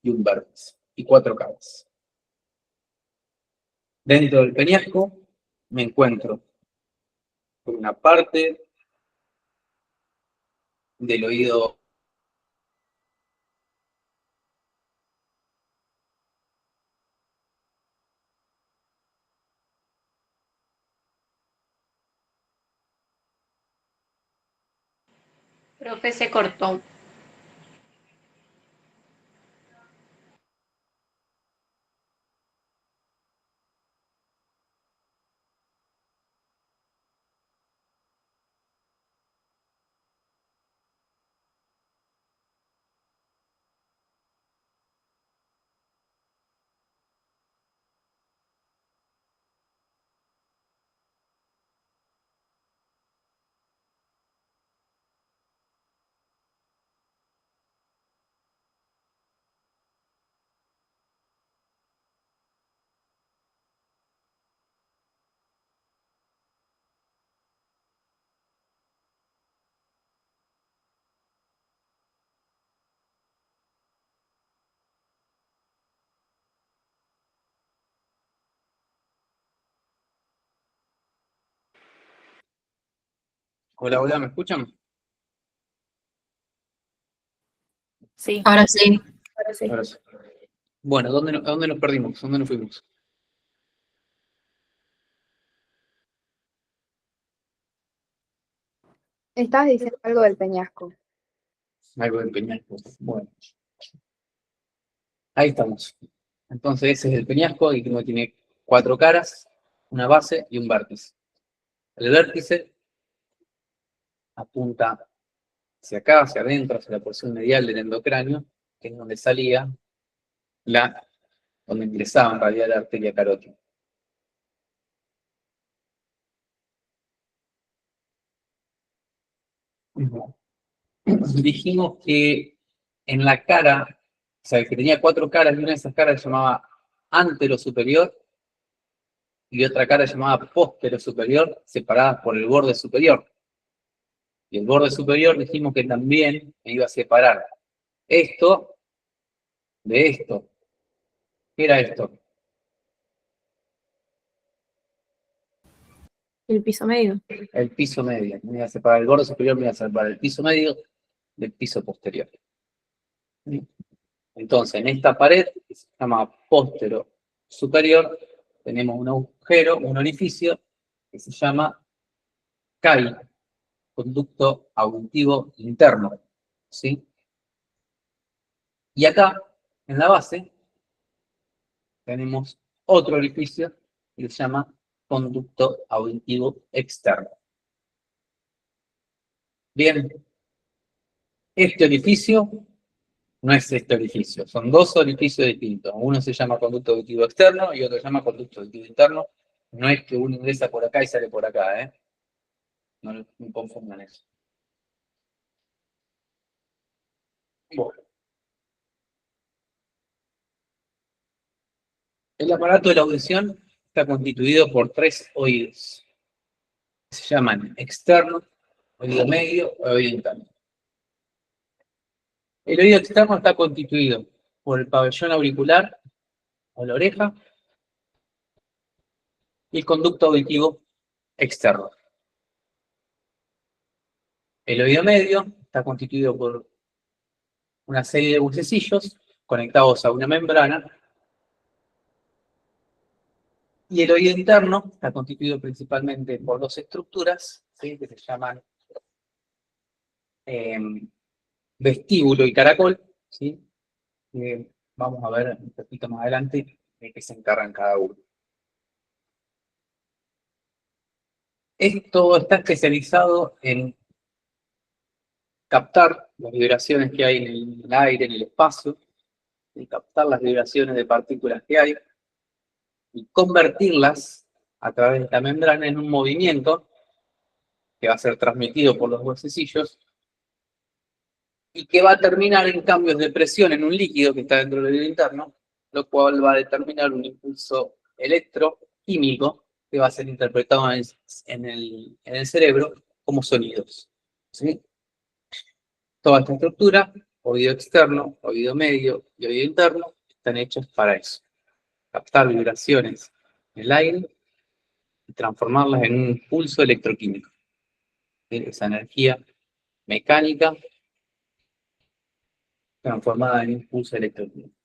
y un vértice, y 4 caras. Dentro del peñasco me encuentro con una parte del oído Profe, se cortó. Hola, hola, ¿me escuchan? Sí, Ahora sí. ahora sí. Ahora sí. Bueno, ¿dónde nos perdimos? ¿Dónde nos fuimos? Estabas diciendo algo del peñasco. Algo del peñasco. Bueno, ahí estamos. Entonces ese es el peñasco y tiene 4 caras, una base y un vértice. El vértice apunta hacia acá, hacia adentro, hacia la porción medial del endocráneo, que es donde salía donde ingresaba en realidad la arteria carótida. Dijimos que en la cara, o sea, que tenía 4 caras, y una de esas caras se llamaba antero superior y otra cara se llamaba póstero superior, separadas por el borde superior. Y el borde superior dijimos que también me iba a separar esto de esto. ¿Qué era esto? El piso medio. El piso medio. Me iba a separar el borde superior, me iba a separar el piso medio del piso posterior. Entonces, en esta pared, que se llama póstero superior, tenemos un agujero, un orificio, que se llama CAI, conducto auditivo interno. ¿Sí? Y acá, en la base, tenemos otro orificio que se llama conducto auditivo externo. Bien, Este orificio no es este orificio, son dos orificios distintos. Uno se llama conducto auditivo externo y otro se llama conducto auditivo interno. No es que uno ingresa por acá y sale por acá, ¿eh? No confundan eso. Bueno. El aparato de la audición está constituido por tres oídos. Se llaman externo, oído medio o oído interno. El oído externo está constituido por el pabellón auricular o la oreja y el conducto auditivo externo. El oído medio está constituido por una serie de bucecillos conectados a una membrana. Y el oído interno está constituido principalmente por dos estructuras, ¿sí?, que se llaman vestíbulo y caracol, ¿sí? Vamos a ver un poquito más adelante de qué se encargan cada uno. Esto está especializado en captar las vibraciones que hay en el aire, en el espacio, y captar las vibraciones de partículas que hay, y convertirlas a través de esta membrana en un movimiento que va a ser transmitido por los huesecillos y que va a terminar en cambios de presión en un líquido que está dentro del oído interno, lo cual va a determinar un impulso electroquímico que va a ser interpretado en el cerebro como sonidos, ¿sí? Toda esta estructura, oído externo, oído medio y oído interno, están hechos para eso. Captar vibraciones en el aire y transformarlas en un pulso electroquímico. Esa energía mecánica transformada en impulso electroquímico.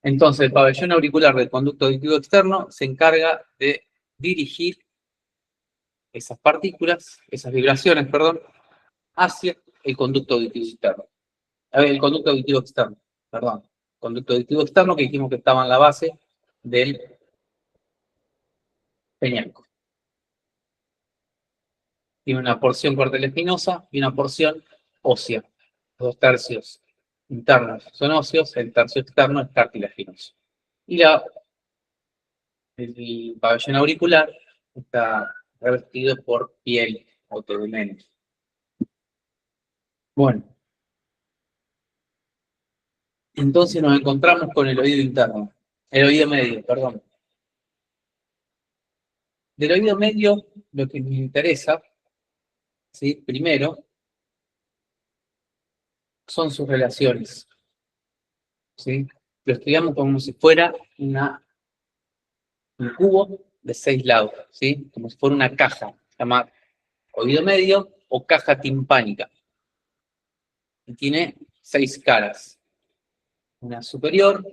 Entonces, el pabellón auricular del conducto auditivo externo se encarga de dirigir esas partículas, esas vibraciones, perdón, hacia el conducto auditivo externo. El conducto auditivo externo, perdón. Conducto auditivo externo que dijimos que estaba en la base del peñasco. Tiene una porción cortelespinosa y una porción ósea. 2/3 internos son óseos, el tercio externo es cartilaginoso. Y el pabellón auricular está revestido por piel o tegumentos. Bueno, entonces nos encontramos con el oído interno, el oído medio, perdón. Del oído medio, lo que nos interesa, ¿sí?, primero, son sus relaciones, ¿sí? Lo estudiamos como si fuera un cubo de 6 lados, ¿sí? Como si fuera una caja, se llama oído medio o caja timpánica. Y tiene 6 caras. Una superior,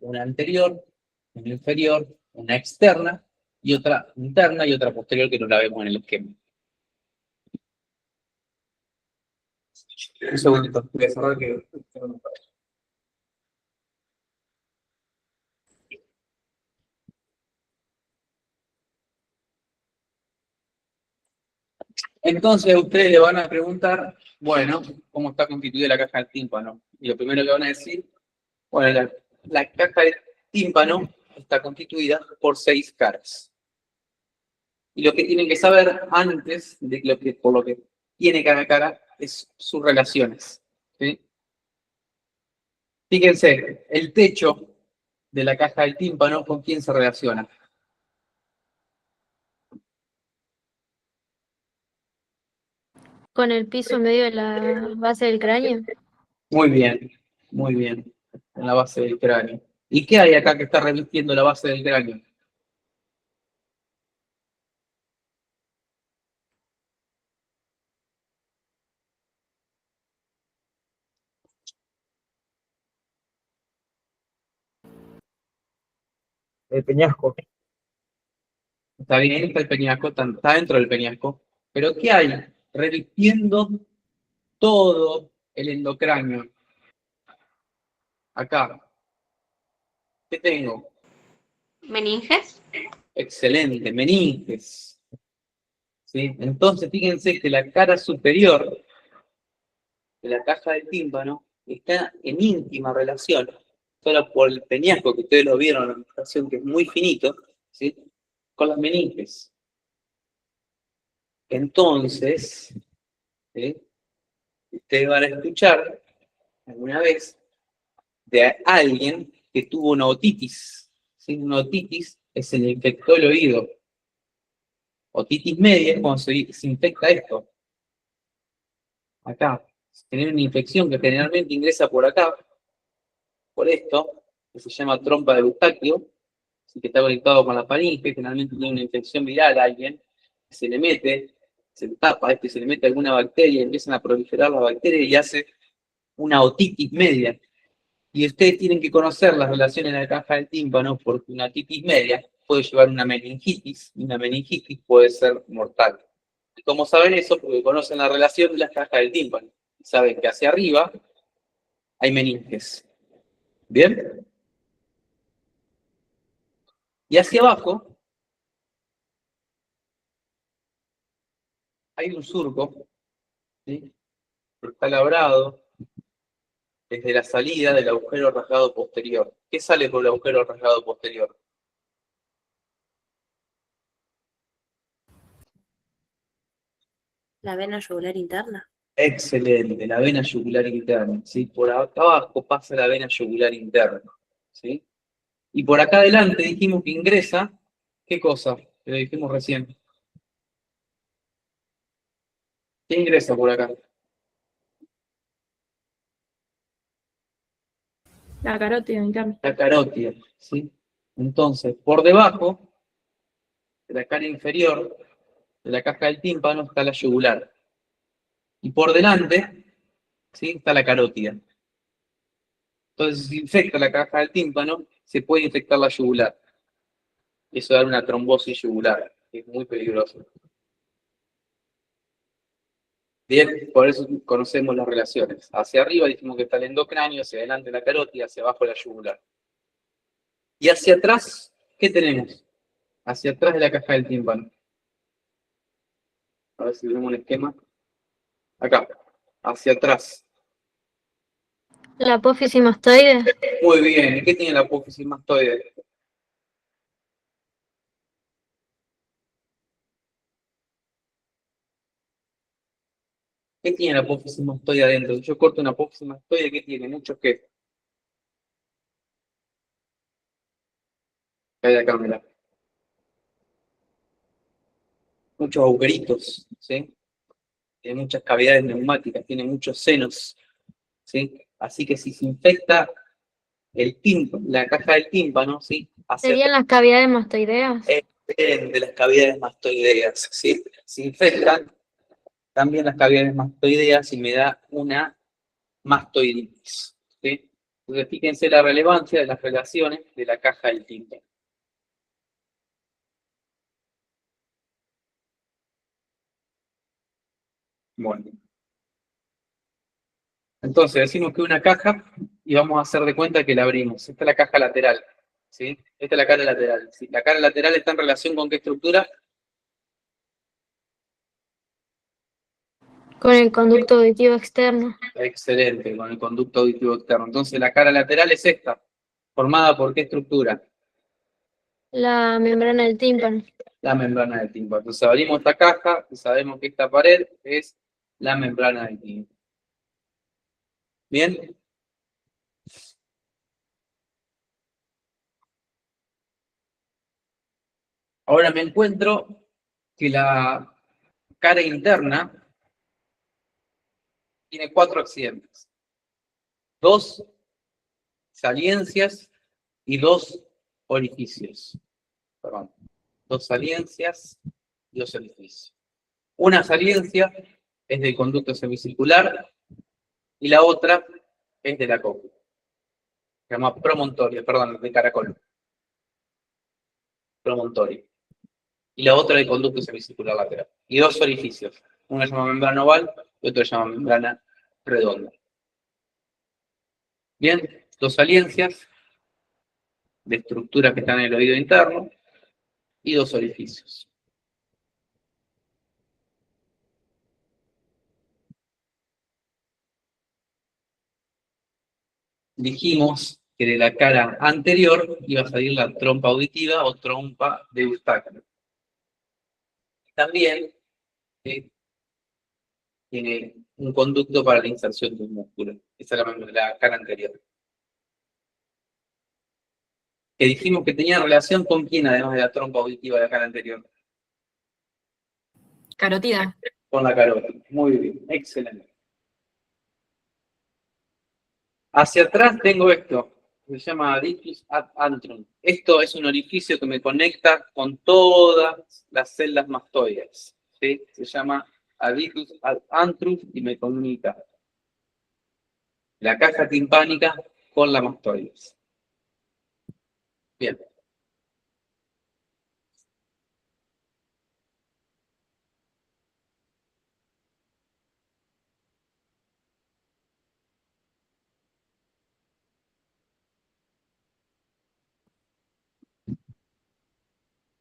una anterior, una inferior, una externa, y otra interna y otra posterior que no la vemos en el esquema. Un segundito, voy a cerrar que... Entonces ustedes le van a preguntar, bueno, ¿cómo está constituida la caja del tímpano? Y lo primero que van a decir, bueno, la caja del tímpano está constituida por 6 caras. Y lo que tienen que saber antes de por lo que tiene cada cara es sus relaciones, ¿sí? Fíjense, el techo de la caja del tímpano, ¿con quién se relaciona? Con el piso en medio de la base del cráneo. Muy bien, en la base del cráneo. ¿Y qué hay acá que está revistiendo la base del cráneo? El peñasco. Está bien, está el peñasco, está dentro del peñasco. Pero ¿qué hay revistiendo todo el endocráneo? Acá. ¿Qué tengo? ¿Meninges? Excelente, meninges. ¿Sí? Entonces, fíjense que la cara superior de la caja del tímpano está en íntima relación, solo por el peñasco que ustedes lo vieron en la ilustración, que es muy finito, ¿sí? Con las meninges. Entonces, ¿sí? Ustedes van a escuchar alguna vez de alguien que tuvo una otitis, ¿sí? Una otitis se le infectó el oído. Otitis media es cuando se infecta esto. Acá. Tener una infección que generalmente ingresa por acá, por esto, que se llama trompa de Eustaquio, así que está conectado con la faringe, generalmente tiene una infección viral a alguien, se le mete, se le tapa, se le mete alguna bacteria, empiezan a proliferar las bacterias y hace una otitis media. Y ustedes tienen que conocer las relaciones de la caja del tímpano, porque una otitis media puede llevar una meningitis, y una meningitis puede ser mortal. ¿Y cómo saben eso? Porque conocen la relación de las cajas del tímpano. Saben que hacia arriba hay meninges. ¿Bien? Y hacia abajo hay un surco, ¿sí? Está labrado desde la salida del agujero rasgado posterior. ¿Qué sale por el agujero rasgado posterior? La vena yugular interna. Excelente, la vena yugular interna, ¿sí? Por acá abajo pasa la vena yugular interna, ¿sí? Y por acá adelante dijimos que ingresa, ¿qué cosa? Que lo dijimos recién. ¿Qué ingresa por acá? La carótida interna. La carótida, ¿sí? Entonces, por debajo de la cara inferior de la caja del tímpano está la yugular. Y por delante, ¿sí? Está la carótida. Entonces, si se infecta la caja del tímpano, se puede infectar la yugular. Eso da una trombosis yugular, que es muy peligroso. Bien, por eso conocemos las relaciones. Hacia arriba dijimos que está el endocráneo, hacia adelante la carótida, hacia abajo la yugular. Y hacia atrás, ¿qué tenemos? Hacia atrás de la caja del tímpano. A ver si vemos un esquema. Acá, hacia atrás. La apófisis mastoide. Muy bien, ¿y qué tiene la apófisis mastoide? ¿Qué tiene la apófisis mastoide adentro? Si yo corto una apófisis mastoide, ¿qué tiene? Muchos qué. Hay acá, mira. Muchos agujeritos, ¿sí? Tiene muchas cavidades neumáticas, tiene muchos senos, ¿sí? Así que si se infecta el tímpano, la caja del tímpano, ¿sí? ¿Serían las cavidades mastoideas? De las cavidades mastoideas, ¿sí? Se infectan también las cavidades mastoideas y me da una mastoiditis, ¿sí? Entonces fíjense la relevancia de las relaciones de la caja del tímpano. Bueno. Entonces decimos que una caja y vamos a hacer de cuenta que la abrimos. Esta es la caja lateral, ¿sí? Esta es la cara lateral. ¿Sí? La cara lateral está en relación con qué estructura? Con el conducto auditivo externo. Excelente, con el conducto auditivo externo. Entonces la cara lateral es esta, formada por qué estructura? La membrana del tímpano. La membrana del tímpano. Entonces abrimos esta caja y sabemos que esta pared es la membrana del tímpano. ¿Bien? Ahora me encuentro que la cara interna tiene 4 accidentes. 2 saliencias y 2 orificios. Perdón. 2 saliencias y 2 orificios. Una saliencia es del conducto semicircular y la otra es de la cópula. Se llama promontorio, perdón, de caracol. Promontorio. Y la otra del conducto semicircular lateral. Y 2 orificios. Uno se llama membrana oval y otro se llama membrana redonda. Bien, 2 saliencias de estructuras que están en el oído interno y 2 orificios. dijimos que de la cara anterior iba a salir la trompa auditiva o trompa de Eustaquio. También tiene un conducto para la inserción de un músculo. Esa es la cara anterior. Que dijimos que tenía relación con quién, además de la trompa auditiva de la cara anterior. Carótida. Con la carótida. Muy bien, excelente. Hacia atrás tengo esto, se llama adictus ad antrum. Esto es un orificio que me conecta con todas las celdas mastoides, ¿sí? Se llama adictus ad antrum y me comunica la caja timpánica con la mastoides. Bien.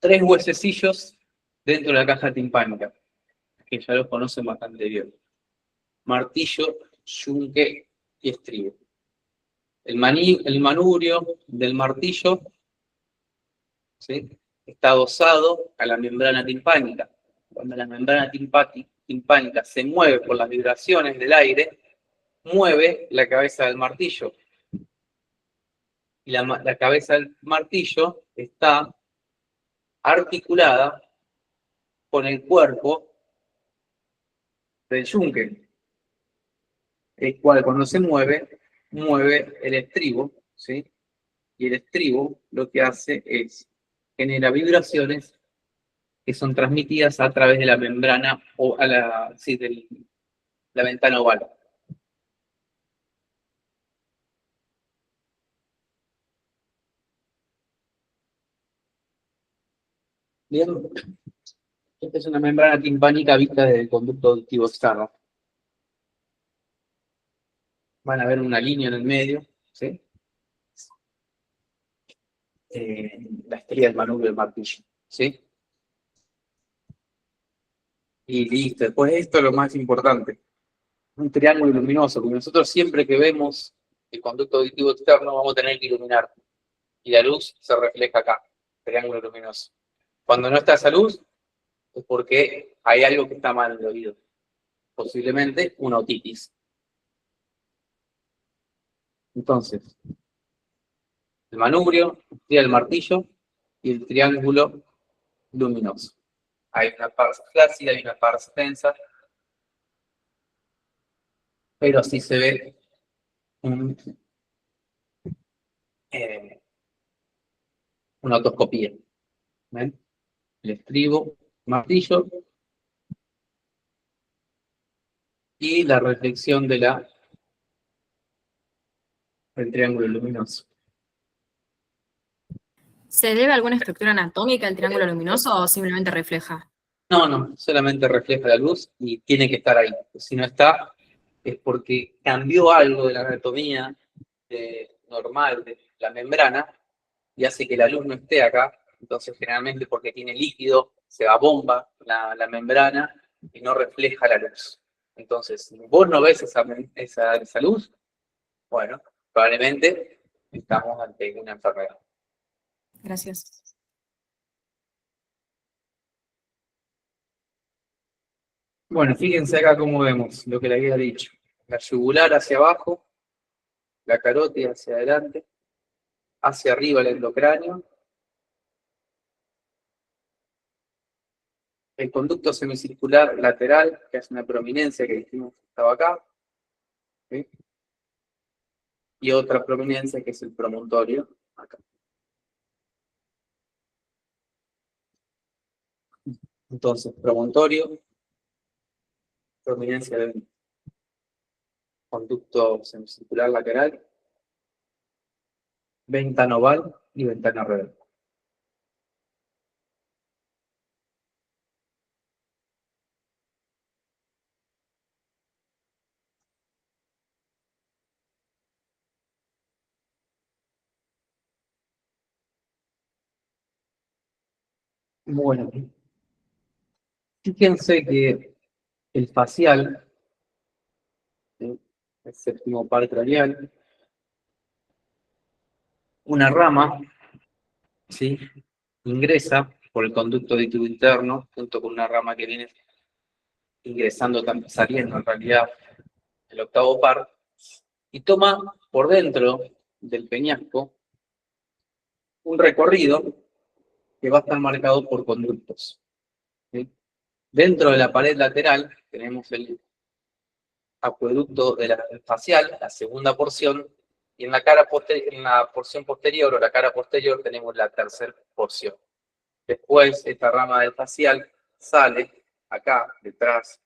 Tres huesecillos dentro de la caja timpánica, que ya los conocen bastante bien. Martillo, yunque y estribo. El manubrio del martillo, ¿sí?, está adosado a la membrana timpánica. Cuando la membrana timpánica se mueve por las vibraciones del aire, mueve la cabeza del martillo. Y la cabeza del martillo está articulada con el cuerpo del yunque, el cual cuando se mueve, mueve el estribo, ¿sí? Y el estribo lo que hace es genera vibraciones que son transmitidas a través de la membrana o a la ventana oval. Bien, esta es una membrana timpánica vista desde el conducto auditivo externo. Van a ver una línea en el medio, ¿sí? La estrella del manubrio del martillo, ¿sí? Y listo. Después esto es lo más importante. Un triángulo luminoso, porque nosotros siempre que vemos el conducto auditivo externo vamos a tener que iluminar. Y la luz se refleja acá, triángulo luminoso. Cuando no está esa luz, es porque hay algo que está mal en el oído. Posiblemente una otitis. Entonces, el manubrio, el martillo y el triángulo luminoso. Hay una parte flácida y una parte tensa, pero así se ve una otoscopía. ¿Ven? El estribo, martillo y la reflexión del triángulo luminoso. ¿Se debe a alguna estructura anatómica el triángulo luminoso o simplemente refleja? No, solamente refleja la luz y tiene que estar ahí. Si no está, es porque cambió algo de la anatomía normal de la membrana y hace que la luz no esté acá. Entonces, generalmente porque tiene líquido, se abomba la membrana y no refleja la luz. Entonces, si vos no ves esa luz, bueno, probablemente estamos ante una enfermedad. Gracias. Bueno, fíjense acá cómo vemos lo que le había dicho. La yugular hacia abajo, la carótida hacia adelante, hacia arriba el endocráneo, el conducto semicircular lateral, que es una prominencia que dijimos que estaba acá, ¿sí? Y otra prominencia que es el promontorio, acá. Entonces, promontorio, prominencia del conducto semicircular lateral, ventana oval y ventana redonda. Bueno, fíjense que el facial, ¿sí?, el séptimo par craneal, una rama, ¿sí? Ingresa por el conducto auditivo interno, junto con una rama que viene ingresando, saliendo en realidad el octavo par, y toma por dentro del peñasco un recorrido que va a estar marcado por conductos, ¿sí? Dentro de la pared lateral tenemos el acueducto de la facial, la segunda porción, y en la porción posterior o la cara posterior tenemos la tercera porción. Después, esta rama del facial sale acá, detrás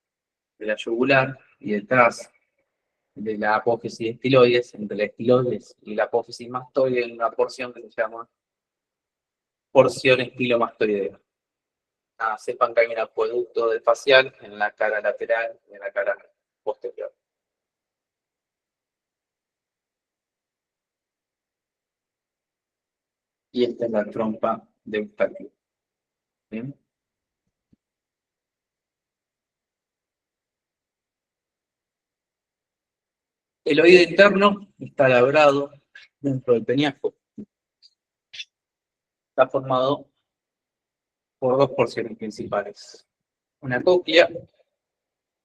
de la yugular y detrás de la apófisis estiloides, entre la estiloides y la apófisis mastoide, en una porción que se llama porción estilomastoidea. Sepan que hay un acueducto del facial en la cara lateral y en la cara posterior. Y esta es la trompa de Eustaquio. ¿Bien? El oído interno está labrado dentro del peñasco. Está formado por dos porciones principales. Una cóclea,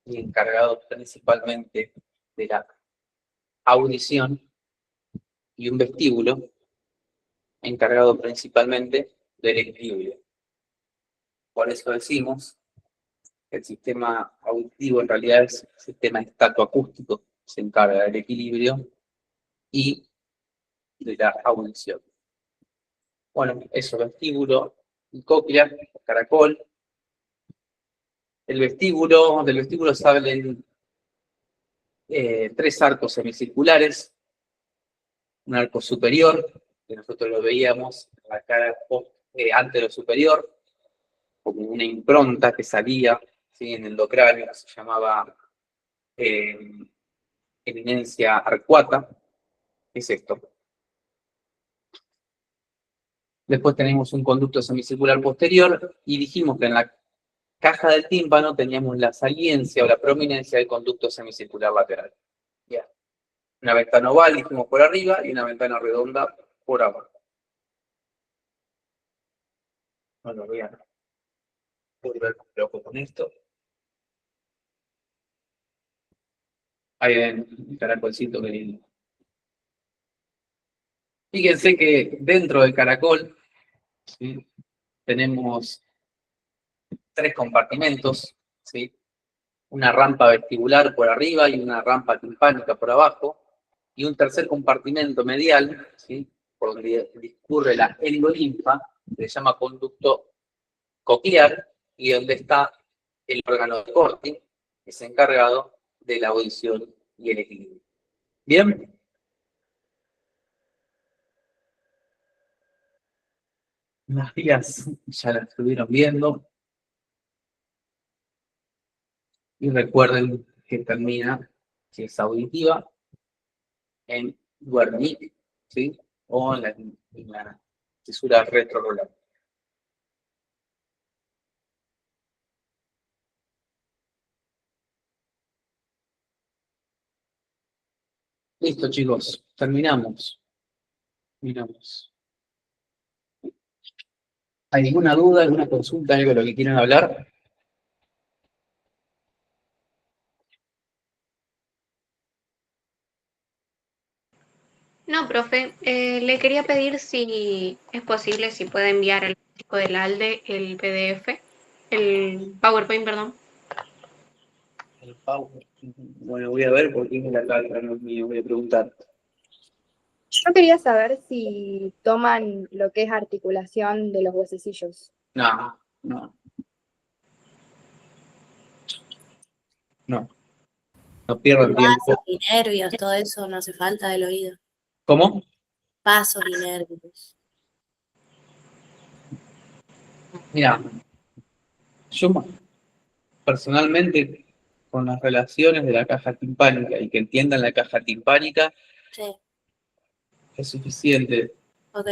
y encargado principalmente de la audición, y un vestíbulo, encargado principalmente del equilibrio. Por eso decimos que el sistema auditivo en realidad es el sistema estatoacústico, se encarga del equilibrio y de la audición. Bueno, eso, vestíbulo y cóclea, caracol. Del vestíbulo salen tres arcos semicirculares, un arco superior, que nosotros lo veíamos en la cara antero-superior, como una impronta que salía, ¿sí?, en el endocráneo, que se llamaba eminencia arcuata. Es esto. Después tenemos un conducto semicircular posterior y dijimos que en la caja del tímpano teníamos la saliencia o la prominencia del conducto semicircular lateral. Bien. Una ventana oval, dijimos, por arriba y una ventana redonda por abajo. Bueno, voy a volver loco con esto. Ahí ven el caracolcito que lindo. Fíjense que dentro del caracol, ¿sí?, tenemos tres compartimentos, ¿sí? Una rampa vestibular por arriba y una rampa timpánica por abajo, y un tercer compartimento medial, ¿sí?, por donde discurre la endolinfa, que se llama conducto coclear, y donde está el órgano de Corti, que es encargado de la audición y el equilibrio. ¿Bien? Las vías ya las estuvieron viendo. Y recuerden que termina, si es auditiva, en Wernicke, ¿sí?, o en la fisura retrorolar. Listo, chicos, terminamos. Miramos. ¿Hay alguna duda, alguna consulta, algo de lo que quieran hablar? No, profe, le quería pedir si es posible, si puede enviar al chico del ALDE el PDF, el PowerPoint, perdón. El Power. Bueno, voy a ver por qué me la carga, no es mío, voy a preguntar. Yo quería saber si toman lo que es articulación de los huesecillos. No. No pierdan tiempo. Pasos y nervios, todo eso no hace falta del oído. ¿Cómo? Pasos y nervios. Mira, yo personalmente, con las relaciones de la caja timpánica y que entiendan la caja timpánica, Sí, es suficiente. ok.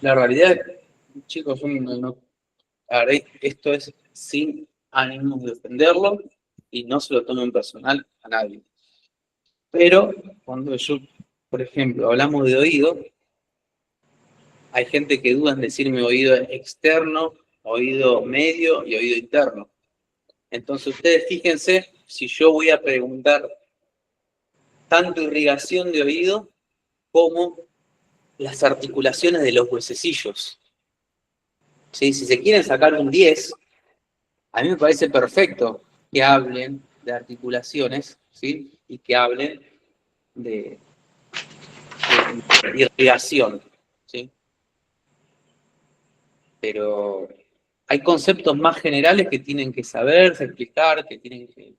La realidad, chicos, esto es sin ánimo de defenderlo y no se lo tomen personal a nadie. Pero cuando yo por ejemplo, hablamos de oído, hay gente que duda en decirme oído externo, oído medio y oído interno. Entonces ustedes fíjense, si yo voy a preguntar tanto irrigación de oído como las articulaciones de los huesecillos. ¿Sí? Si se quieren sacar un 10, a mí me parece perfecto que hablen de articulaciones, ¿sí? Y que hablen de irrigación, ¿sí? Pero hay conceptos más generales que tienen que saberse, explicar, que tienen que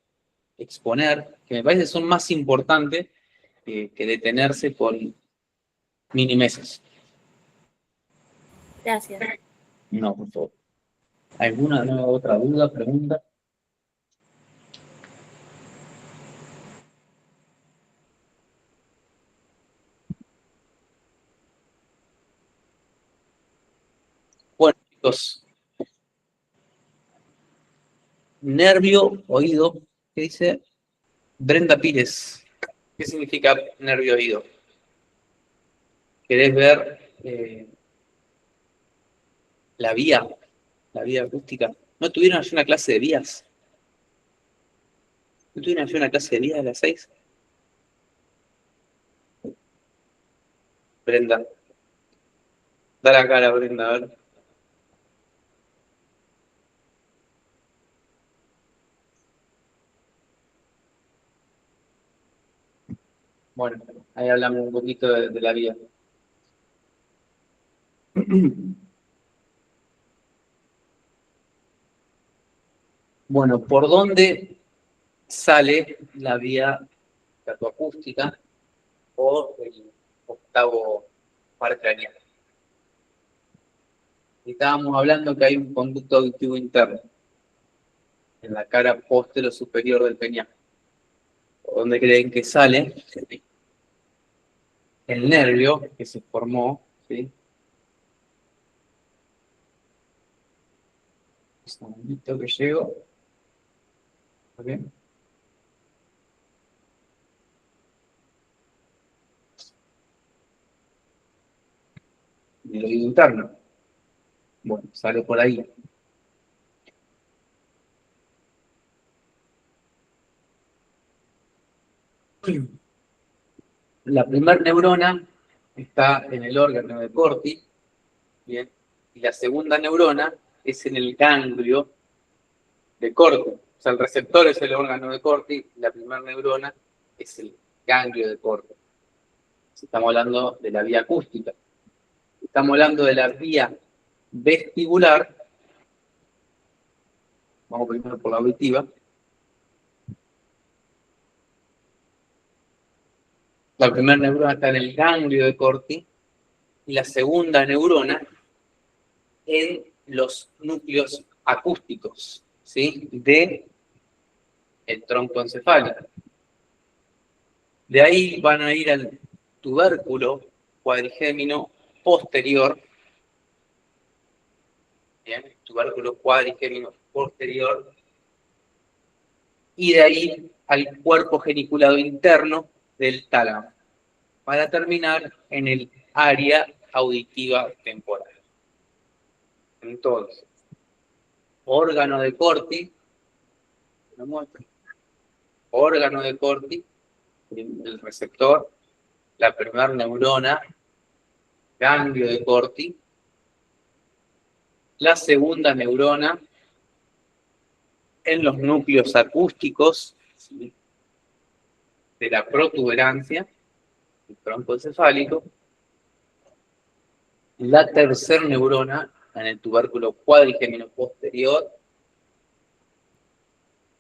exponer, que me parece son más importantes que detenerse por mini-meses. Gracias. No, por favor. ¿Alguna otra duda, pregunta? Bueno, chicos. Nervio, oído. ¿Qué dice Brenda Pires? ¿Qué significa nervio, oído? ¿Querés ver la vía acústica? ¿No tuvieron ayer una clase de vías? ¿No tuvieron ayer una clase de vías a las 6? Brenda. Da la cara, Brenda, a ver. Bueno, ahí hablamos un poquito de la vía. Bueno, ¿por dónde sale la vía catoacústica o el octavo par craneal? Y estábamos hablando que hay un conducto auditivo interno en la cara postero superior del peñasco. ¿Por dónde creen que sale? El nervio que se formó, ¿sí? Un momentito que llego. ¿Okay? El oído interno. Bueno, sale por ahí. La primera neurona está en el órgano de Corti, ¿bien? Y la segunda neurona es en el ganglio de Corti. O sea, el receptor es el órgano de Corti, y la primera neurona es el ganglio de Corti. Estamos hablando de la vía acústica. Estamos hablando de la vía vestibular. Vamos primero por la auditiva. La primera neurona está en el ganglio de Corti y la segunda neurona en los núcleos acústicos, ¿sí? De el tronco encefálico. De ahí van a ir al tubérculo cuadrigémino posterior. Bien, tubérculo cuadrigémino posterior. Y de ahí al cuerpo geniculado interno del tálamo, para terminar en el área auditiva temporal. Entonces, órgano de Corti, lo muestro. Órgano de Corti, el receptor, la primera neurona, ganglio de Corti, la segunda neurona en los núcleos acústicos, ¿sí? De la protuberancia, el tronco encefálico, la tercera neurona en el tubérculo cuadrigémino posterior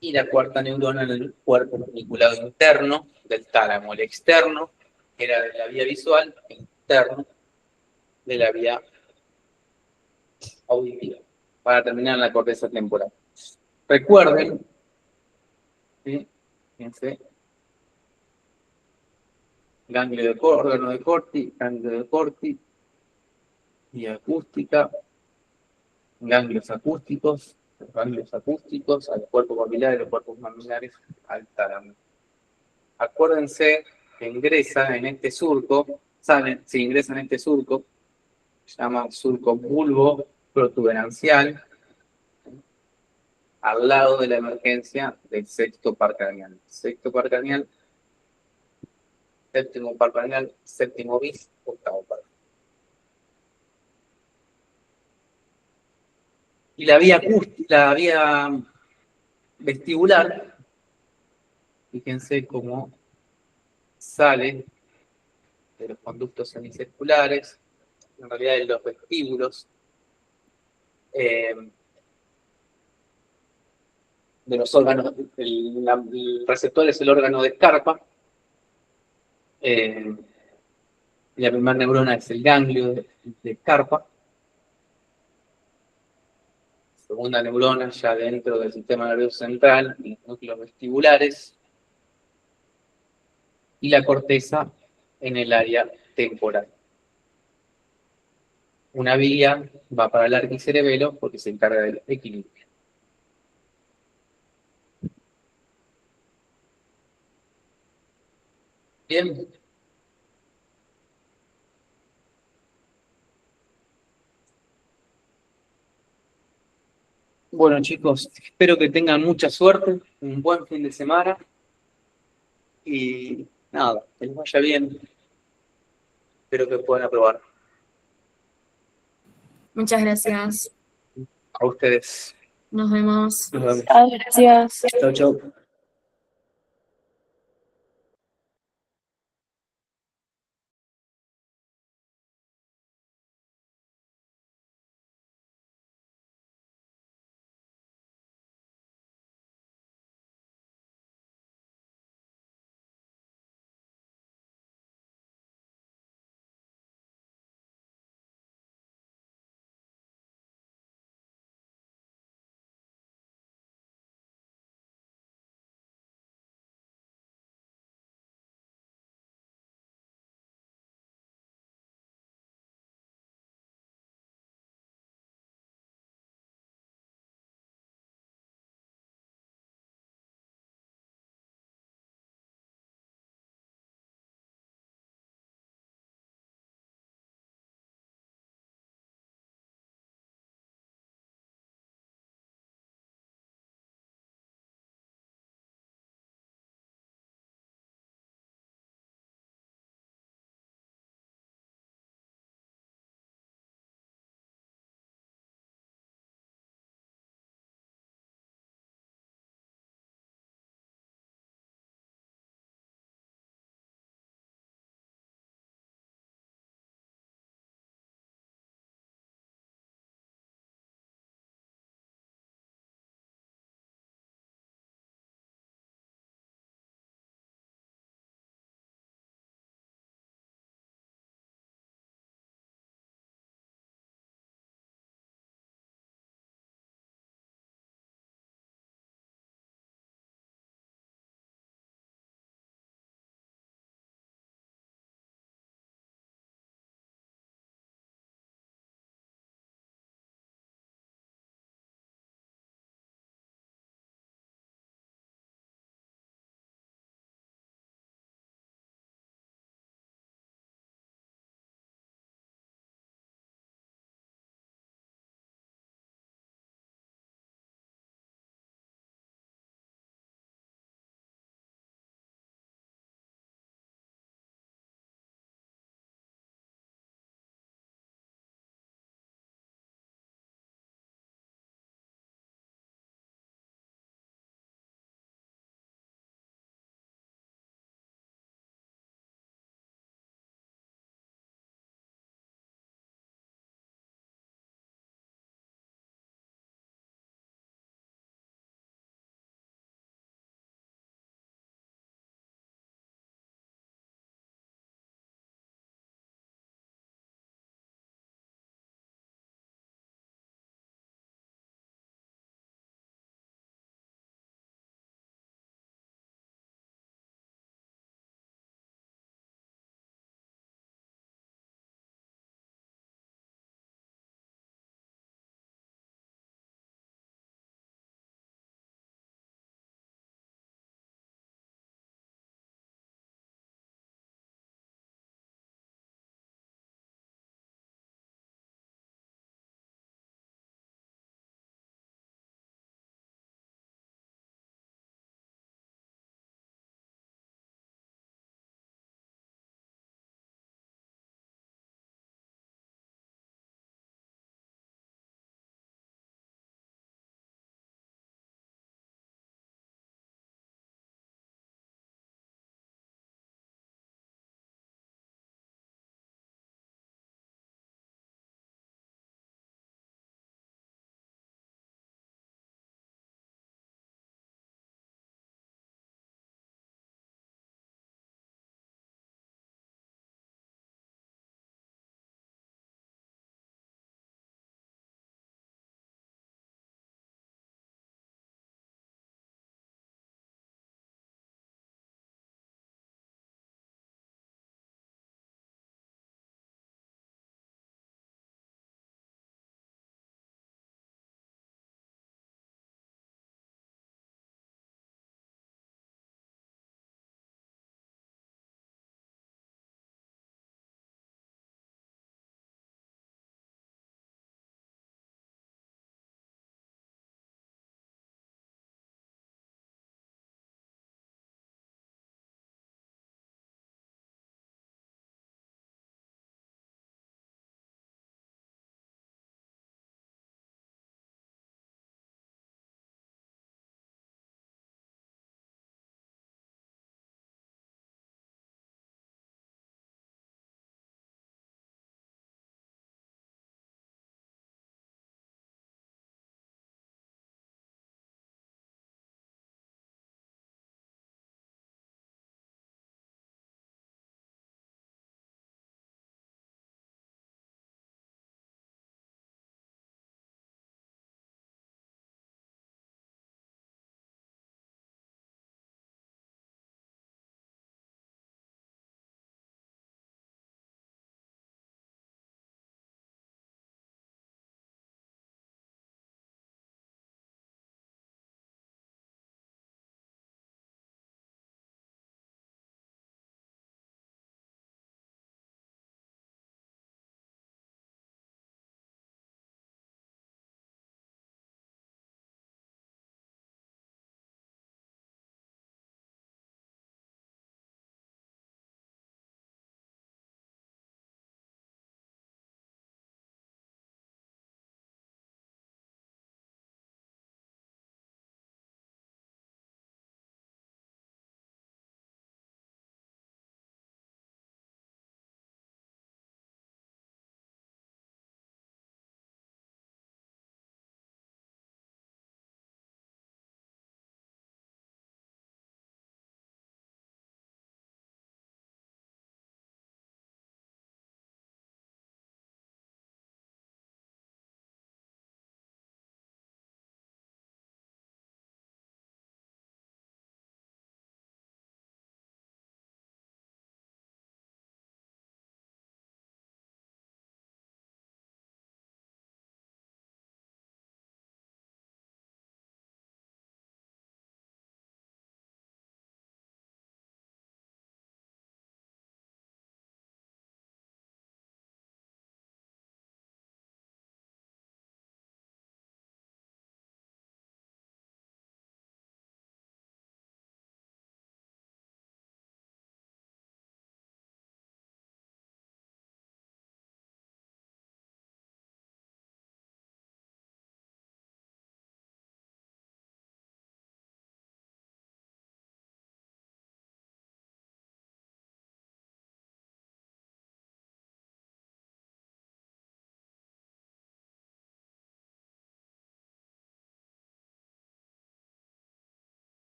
y la cuarta neurona en el cuerpo geniculado interno del tálamo. El externo era de la vía visual, el interno de la vía auditiva, para terminar en la corteza temporal. Recuerden, ¿sí? Fíjense, ganglio de órgano de Corti, ganglio de Corti, y acústica, ganglios acústicos, al cuerpo papilar y los cuerpos mamilares al tálamo. Acuérdense que ingresa en este surco, se ingresa en este surco, se llama surco bulbo protuberancial, al lado de la emergencia del sexto par craneal. Sexto par craneal, séptimo par craneal, séptimo bis, octavo par. Y la vía vestibular, fíjense cómo sale de los conductos semicirculares, en realidad de los vestíbulos, de los órganos, el receptor es el órgano de Scarpa, y la primera neurona es el ganglio de Scarpa, segunda neurona ya dentro del sistema nervioso central, y los núcleos vestibulares, y la corteza en el área temporal. Una vía va para el arquicerebelo porque se encarga del equilibrio. Bien. Bueno, chicos, espero que tengan mucha suerte, un buen fin de semana y nada, que les vaya bien. Espero que puedan aprobar. Muchas gracias. A ustedes. Nos vemos. Nos vemos. Gracias. Chau, chau.